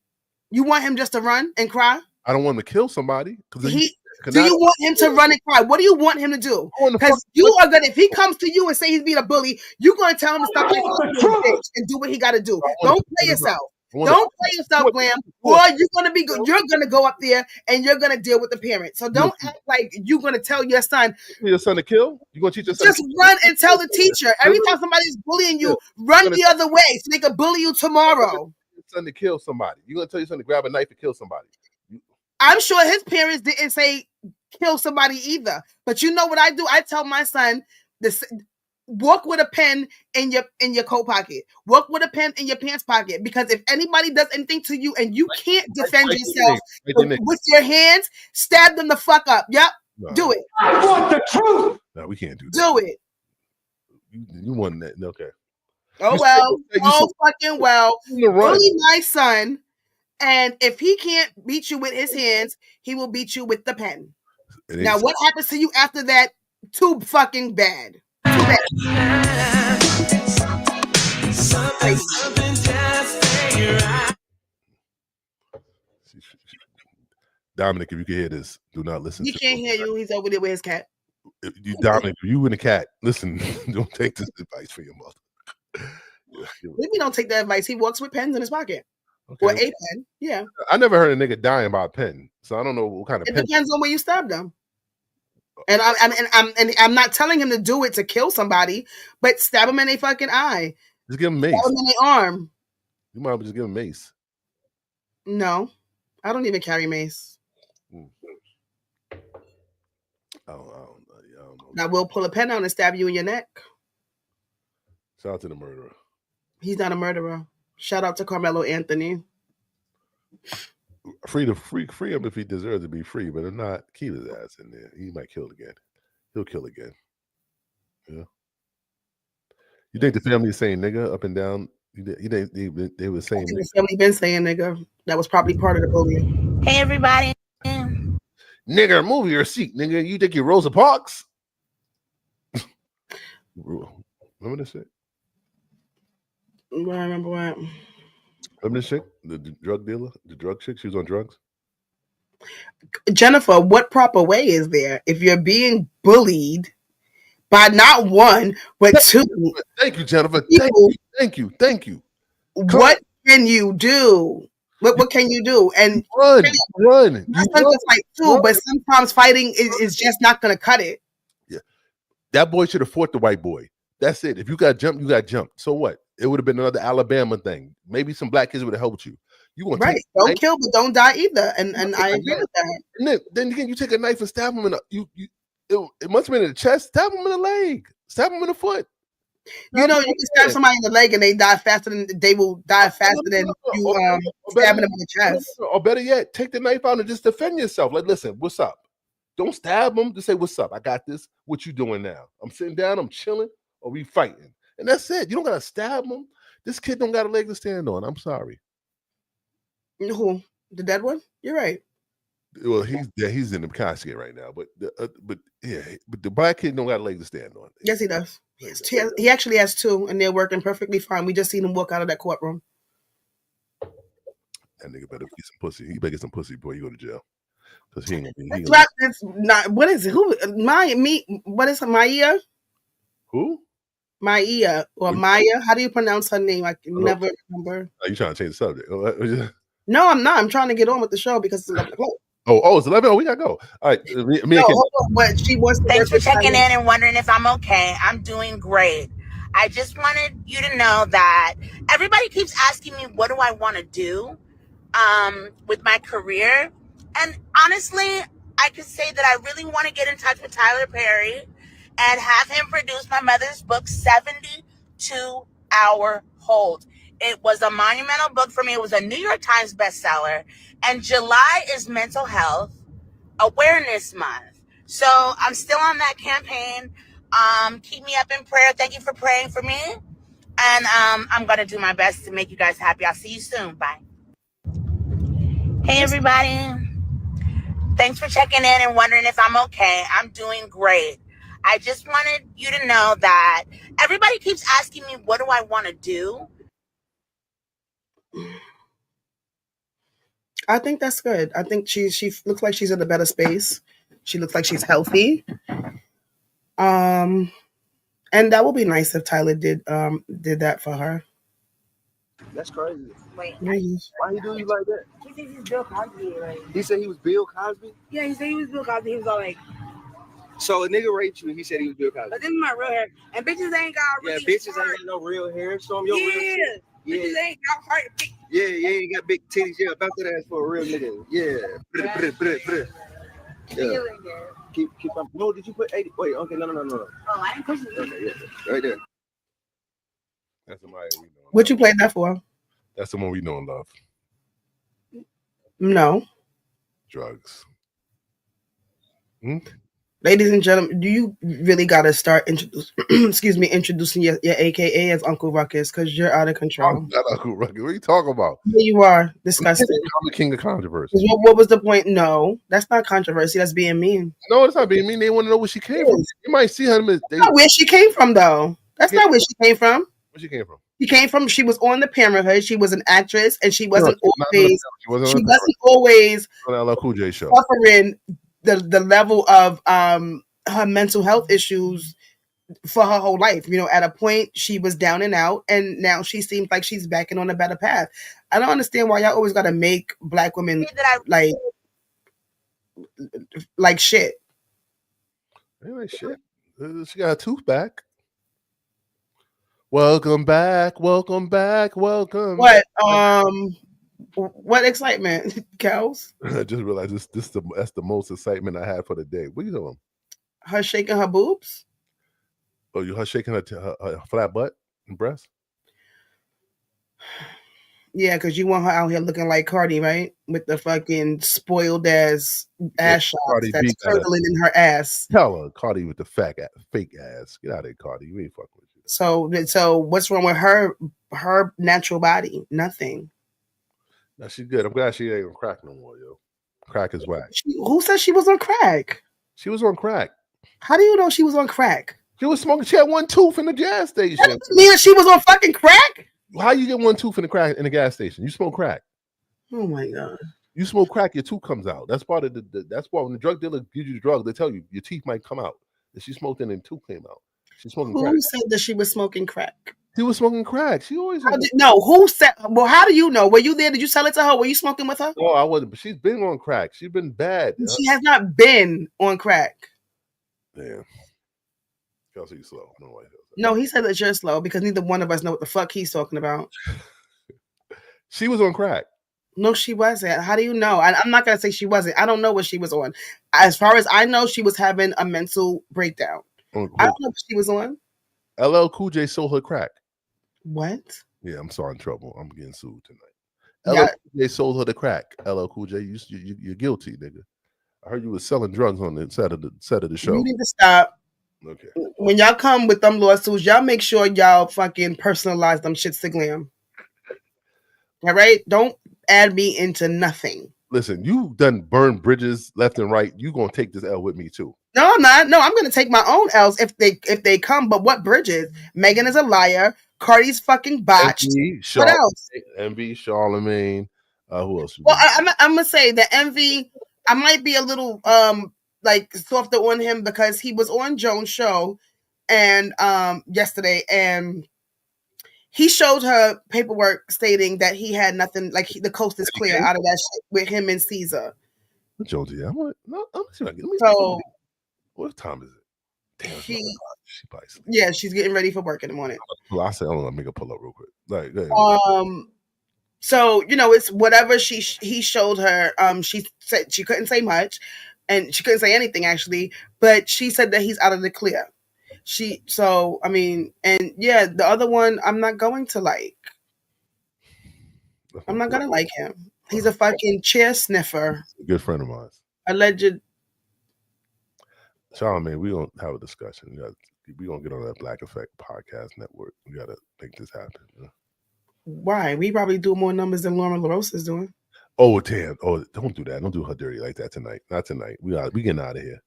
You want him just to run and cry? I don't want him to kill somebody. Do you want him to run and cry? What do you want him to do? Because you are gonna, if he comes to you and say he's being a bully, you're gonna tell him to stop being a bitch and do what he got to do. Don't play yourself. Don't play yourself, Glam, or you're gonna be good. You're gonna go up there and you're gonna deal with the parents. So don't act like you're gonna tell your son. Your son to kill? You gonna teach your son? Just run and tell the teacher. Every time somebody's bullying you, run the other way so they can bully you tomorrow. Your son to kill somebody. You gonna tell your son to grab a knife and kill somebody? I'm sure his parents didn't say kill somebody either. But you know what I do? I tell my son this. Walk with a pen in your coat pocket. Walk with a pen in your pants pocket. Because if anybody does anything to you and you can't defend yourself with your hands, stab them the fuck up. Yep. No. Do it. I want the truth. No, we can't do that. Do it. You want that? Okay. Oh well. Oh fucking well. Bully my son, and if he can't beat you with his hands, he will beat you with the pen. Now, what happens to you after that? Too fucking bad. Dominic, if you can hear this, do not listen. He can't hear you. He's over there with his cat. Dominic, you and the cat, listen. Don't take this advice for your mother. Maybe don't take that advice. He walks with pens in his pocket. Okay. Or a pen. Yeah. I never heard a nigga dying by a pen, so I don't know what kind of. It depends on where you stab them. And I'm not telling him to do it to kill somebody, but stab him in a fucking eye. Just give him mace. Stab him in the arm. You might just give him mace. No, I don't even carry mace. I don't know. I will pull a pen out and stab you in your neck. Shout out to the murderer. He's not a murderer. Shout out to Carmelo Anthony. Free him if he deserves to be free, but if not, keep his ass in there. He might kill again. He'll kill again. Yeah. You think the family is saying nigga up and down? You think they were saying nigga? The family been saying nigga. That was probably part of the bullying. Hey everybody. Nigga, move your seat, nigga. You think you're Rosa Parks? Remember this shit? I remember what? Remember this chick, the drug dealer, the drug chick? She was on drugs. Jennifer, what proper way is there if you're being bullied by not one but two? Thank you, Jennifer. People, Thank you. What can you do? What can you do? And run. To fight too, but sometimes fighting is just not going to cut it. Yeah, that boy should have fought the white boy. That's it. If you got jumped, you got jumped. So what? It would have been another Alabama thing. Maybe some black kids would have helped you. You want right? Don't kill, but don't die either. And I agree with that. And then again, you take a knife and stab him in it must have been in the chest. Stab him in the leg. Stab him in the foot. You know, you can stab somebody in the leg and they die faster than you stabbing them in the chest. Or better yet, take the knife out and just defend yourself. Like, listen, what's up? Don't stab them. Just say, what's up? I got this. What you doing now? I'm sitting down. I'm chilling. Or we fighting? And that's it. You don't gotta stab them. This kid don't got a leg to stand on. I'm sorry. Who? The dead one? You're right. Well, he's in the casket right now. But the black kid don't got a leg to stand on. Yes, he does. He actually has two, and they're working perfectly fine. We just seen him walk out of that courtroom. That nigga better get some pussy. He better get some pussy before you go to jail. Because he ain't gonna be. It's not. What is it? Who? What is it? Maya? Who? Maya or Maya? How do you pronounce her name? I can never remember. Are you trying to change the subject? No, I'm not. I'm trying to get on with the show because it's 11 o'clock. Oh, it's 11. Oh, we gotta go. All right. But she wants. Thanks for checking in and wondering if I'm okay. I'm doing great. I just wanted you to know that everybody keeps asking me, what do I want to do with my career? And honestly, I could say that I really want to get in touch with Tyler Perry and have him produce my mother's book, 72-Hour Hold. It was a monumental book for me. It was a New York Times bestseller. And July is Mental Health Awareness Month. So I'm still on that campaign. Keep me up in prayer. Thank you for praying for me. And I'm going to do my best to make you guys happy. I'll see you soon. Bye. Hey, everybody. Thanks for checking in and wondering if I'm okay. I'm doing great. I just wanted you to know that everybody keeps asking me, what do I want to do? I think that's good. I think she looks like she's in a better space. She looks like she's healthy. And that would be nice if Tyler did that for her. That's crazy. Wait. Why he do you like that? He thinks he's Bill Cosby. Right? He said he was Bill Cosby? Yeah, he said he was Bill Cosby. He was all like, so a nigga raped you and he said he was Bill Cosby. but this is my real hair. And bitches ain't got real bitches ain't got no real hair. Show them your real shit. Bitches ain't got heart. Yeah, you ain't got big titties. Yeah, about that ass for a real nigga. Yeah. Yeah. Keep on. No, did you put 80? Wait, okay, no. Oh, I didn't push it. Okay, yeah. Right there. That's the Maya we know. What you played that for? That's the one we know and love. No. Drugs. Ladies and gentlemen, do you really got to start introducing your AKA as Uncle Ruckus because you're out of control. I'm not Uncle Ruckus. What are you talking about? Here you are. Disgusting. I'm the king of controversy. What was the point? No, that's not controversy. That's being mean. No, it's not being mean. They want to know where she came from. You might see her. That's not where she came from, though. That's not where she came from. Where she came from? She was on the Parenthood. She was an actress, and she wasn't always on the LL Cool J show suffering the level of her mental health issues for her whole life. You know, at a point she was down and out, and now she seems like she's backing on a better path. I don't understand why y'all always got to make black women like shit. Anyway, shit. She got her tooth back. Welcome back. What? What excitement, Kels? I just realized that's the most excitement I had for the day. What are you doing? Her shaking her boobs? Oh, her shaking her flat butt and breast? Yeah, because you want her out here looking like Cardi, right? With the fucking spoiled ass shots that's curdling in her ass. Tell her, Cardi with the fake ass. Get out of here, Cardi. You ain't fucking with you. So what's wrong with her natural body? Nothing. No, she's good. I'm glad she ain't on crack no more, yo. Crack is whack. Who said she was on crack? She was on crack. How do you know she was on crack? She was smoking. She had one tooth in the gas station. That doesn't mean she was on fucking crack. How you get one tooth in the gas station? You smoke crack. Oh my God. You smoke crack, your tooth comes out. That's part of that's why when the drug dealer gives you the drug, they tell you your teeth might come out. If she smoked and tooth came out. She's smoking crack. Who said that she was smoking crack? She was smoking crack. She always no. Who said? Well, how do you know? Were you there? Did you sell it to her? Were you smoking with her? No, I wasn't. But she's been on crack. She's been bad. She has not been on crack. Damn. Kelsey, slow. I don't know why. No, he said that you're slow because neither one of us know what the fuck he's talking about. She was on crack. No, she wasn't. How do you know? I'm not gonna say she wasn't. I don't know what she was on. As far as I know, she was having a mental breakdown. I don't know what she was on. LL Cool J sold her crack. What? Yeah, I'm sorry, in trouble. I'm getting sued tonight. Yeah. LL Cool J sold her the crack. LL Cool J, you're guilty, nigga. I heard you was selling drugs on the set of the show. You need to stop. Okay. When y'all come with them lawsuits, y'all make sure y'all fucking personalize them shits to glam. All right? Don't add me into nothing. Listen, you done burned bridges left and right. You gonna take this L with me too. No, I'm not. No, I'm gonna take my own L's if they come. But what bridges? Megan is a liar. Cardi's fucking botched. What else? Envy, Charlemagne. Who else? Well, I'm gonna say the Envy. I might be a little like softer on him because he was on Jones' show and yesterday, and he showed her paperwork stating that he had nothing. Like the coast is clear out of that shit with him and Caesar. Jonesy, let me see. So what time is it? Damn, she probably sleep. Yeah, she's getting ready for work in the morning. I said, I'm gonna make her pull up real quick. Like, so it's whatever he showed her. She said she couldn't say much, and she couldn't say anything actually. But she said that he's out of the clear. The other one I'm not going to like. I'm not gonna like him. He's a fucking chair sniffer. A good friend of mine. Alleged. Charlamagne, we gonna have a discussion. We gonna get on that Black Effect podcast network. We gotta make this happen. Why? We probably do more numbers than Lauren LaRosa is doing. Oh damn! Oh, don't do that. Don't do her dirty like that tonight. Not tonight. We getting out of here.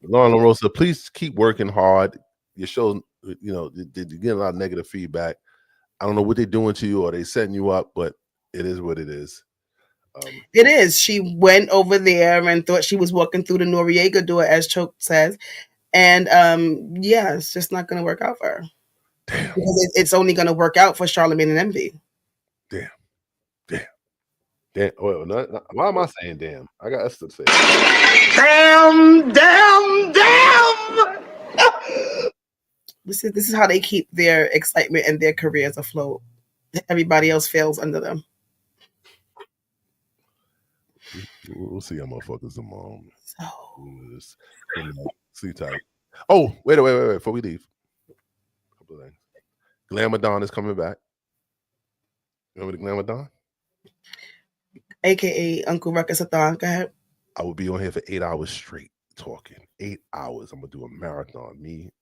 Lauren LaRosa, please keep working hard. Your show, you're getting a lot of negative feedback. I don't know what they're doing to you or they setting you up, but it is what it is. It is. She went over there and thought she was walking through the Noriega door, as Choke says. And it's just not going to work out for her. Damn. Because it's only going to work out for Charlamagne and Envy. Damn. Well, why am I saying damn? I got us to say. Damn. This is how they keep their excitement and their careers afloat. Everybody else fails under them. We'll see how motherfuckers tomorrow. Sleep tight. Oh, wait. Before we leave. A couple of things. Glamadon is coming back. Remember the Glamadon? AKA Uncle Ruckus-a-thon. Go ahead. I will be on here for 8 hours straight talking. 8 hours. I'm going to do a marathon. Me,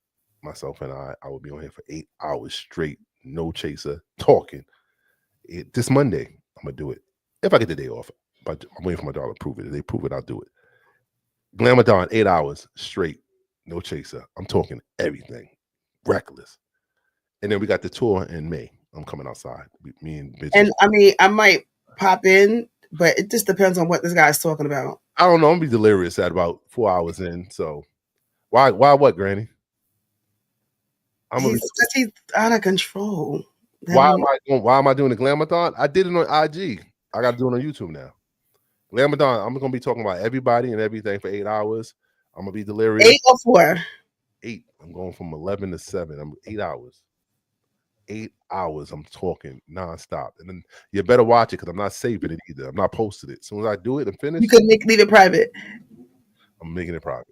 myself, and I will be on here for 8 hours straight. No chaser. Talking. This Monday, I'm going to do it. If I get the day off. But I'm waiting for my daughter to prove it. If they prove it, I'll do it. Glamadon, 8 hours straight. No chaser. I'm talking everything. Reckless. And then we got the tour in May. I'm coming outside. Me and bitches. And I might pop in, but it just depends on what this guy's talking about. I don't know. I'm gonna be delirious at about 4 hours in. So why what, Granny? He's out of control. Why am I doing the Glamathon? I did it on IG. I gotta do it on YouTube now. Glamathon, I'm gonna be talking about everybody and everything for 8 hours. I'm gonna be delirious. 8 or 4? 8. I'm going from 11 to 7. I'm 8 hours. 8 hours. I'm talking nonstop. And then you better watch it because I'm not saving it either. I'm not posting it. As soon as I do it and finish, you could leave it private. I'm making it private.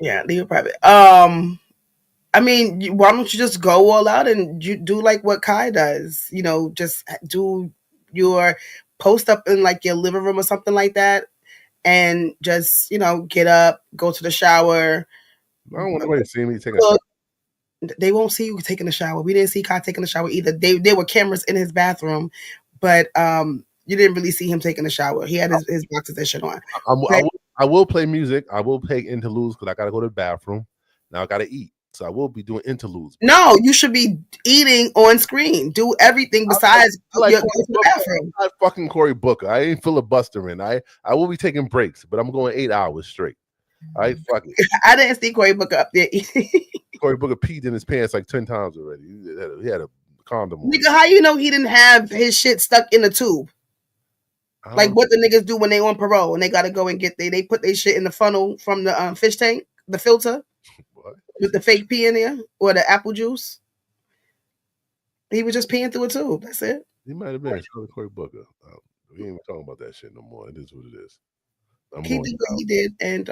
Yeah, leave it private. Why don't you just go all out and you do like what Kai does? Just do your post up in like your living room or something like that, and just get up, go to the shower. I don't want anybody to see me taking a shower. They won't see you taking a shower. We didn't see Kai taking a shower either. There were cameras in his bathroom, but you didn't really see him taking a shower. He had his boxes and shit on. I will play music. I will play interludes because I gotta go to the bathroom. Now I gotta eat. So I will be doing interludes. No, you should be eating on screen. Do everything besides I like go to the bathroom. I'm not fucking Cory Booker. I ain't filibustering. I will be taking breaks, but I'm going 8 hours straight. All right, fuck it. I didn't see Cory Booker up there. Cory Booker peed in his pants like 10 times already. He had a condom on. Nigga, how you know he didn't have his shit stuck in a tube? Like what the niggas do when they on parole and they gotta go and get they put their shit in the funnel from the fish tank, the filter, with the fake pee in there or the apple juice. He was just peeing through a tube. That's it. He might have been Cory Booker. We ain't even talking about that shit no more. It is what it is. He did what he did, and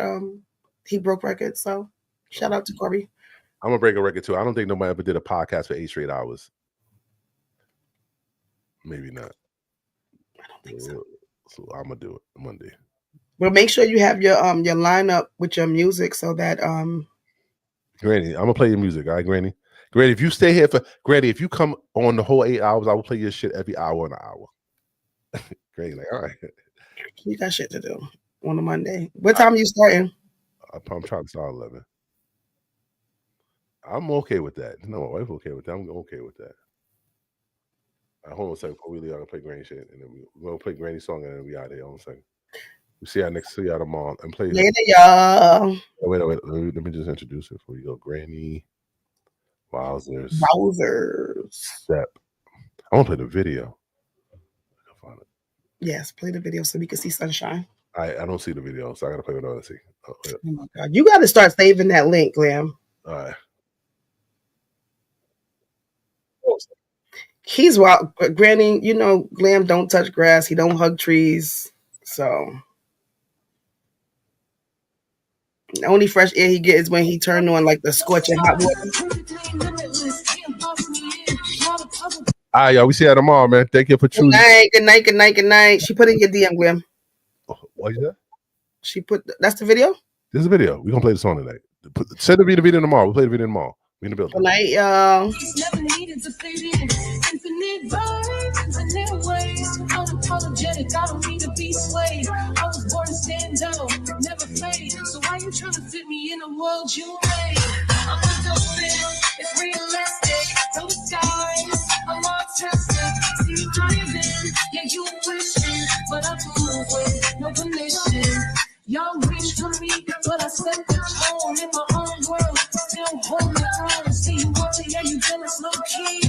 he broke records. So shout out to Cory. I'm gonna break a record too. I don't think nobody ever did a podcast for 8 straight hours. Maybe not. I don't think so. So I'm gonna do it Monday. Well, make sure you have your lineup with your music so that Granny, I'm gonna play your music, all right, Granny. Granny, if you stay here for Granny, if you come on the whole 8 hours, I will play your shit every hour and an hour. Granny, like, all right. You got shit to do on a Monday. What time are you starting? I'm trying to start 11. I'm okay with that. No, my wife's okay with that. I'm okay with that. Hold on a second. Before we leave, I'm gonna play Granny shit, and then we're gonna play Granny song, and then we out here. Hold on a second. We see y'all tomorrow. And play later, y'all. Wait. Let me just introduce it before you go. Granny Wowzers. Step. I want to play the video. Yes, play the video so we can see Sunshine. I don't see the video, so I gotta play what I see. Oh my God, you gotta start saving that link, Glam. All right. He's wild, Granny. You know, Glam don't touch grass. He don't hug trees. So the only fresh air he gets is when he turned on like the scorching hot water. All right, y'all. We see you tomorrow, man. Thank you for choosing. Good night. She put in your DM, Glam. What is that? She put. That's the video. This is a video. We're gonna play the song tonight. Send the video tomorrow. We'll play the video tomorrow. We in the building. Good night, y'all. Infinite vibes, infinite ways. Unapologetic, I don't need to be swayed. I was born to stand out, never fade. So why you trying to fit me in a world you made? I'm a dolphin, it's realistic. From the skies, I'm artistic. See you driving, yeah, you wishing, but I can move with no permission. Y'all reach to me, but I set the tone in my own world. Still holding the throne. See you worry, yeah, you jealous, low key.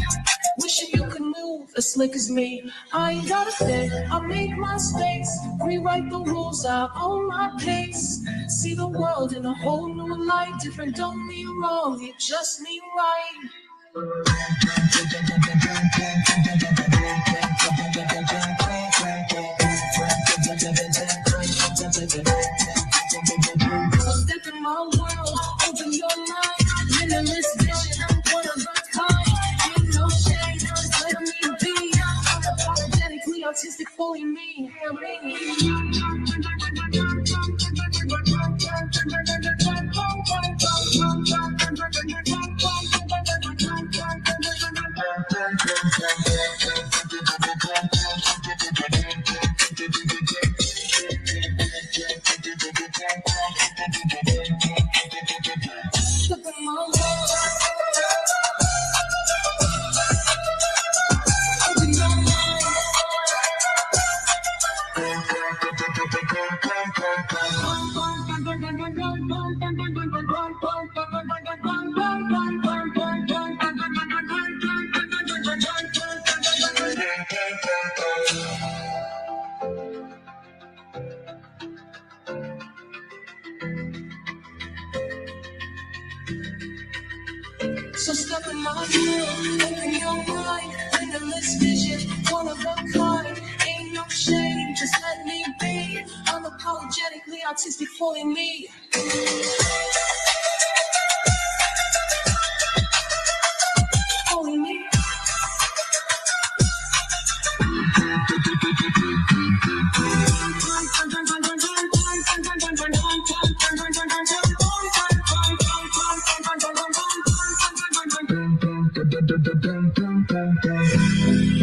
Wishing you could move as slick as me. I ain't got a fit, I make my mistakes. Rewrite the rules out on my pace. See the world in a whole new light. Different don't mean wrong, it just mean right. Step in my world, open your mind. Limitless vision, I'm one of a kind. Ain't no shame, just let me be. Unapologetically artistic, fully me. So step in my world, open your mind, limitless vision, one of a kind. Ain't no shame, just let me be. Unapologetically artistic, fully me. Fully me.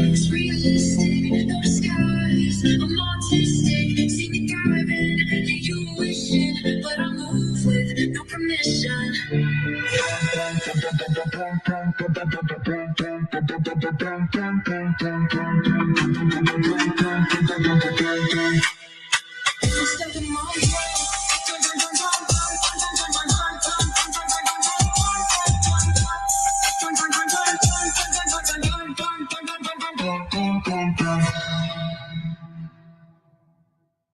It's realistic, no disguise. I'm artistic, see me driving, yeah, you wishing, but I move with no permission.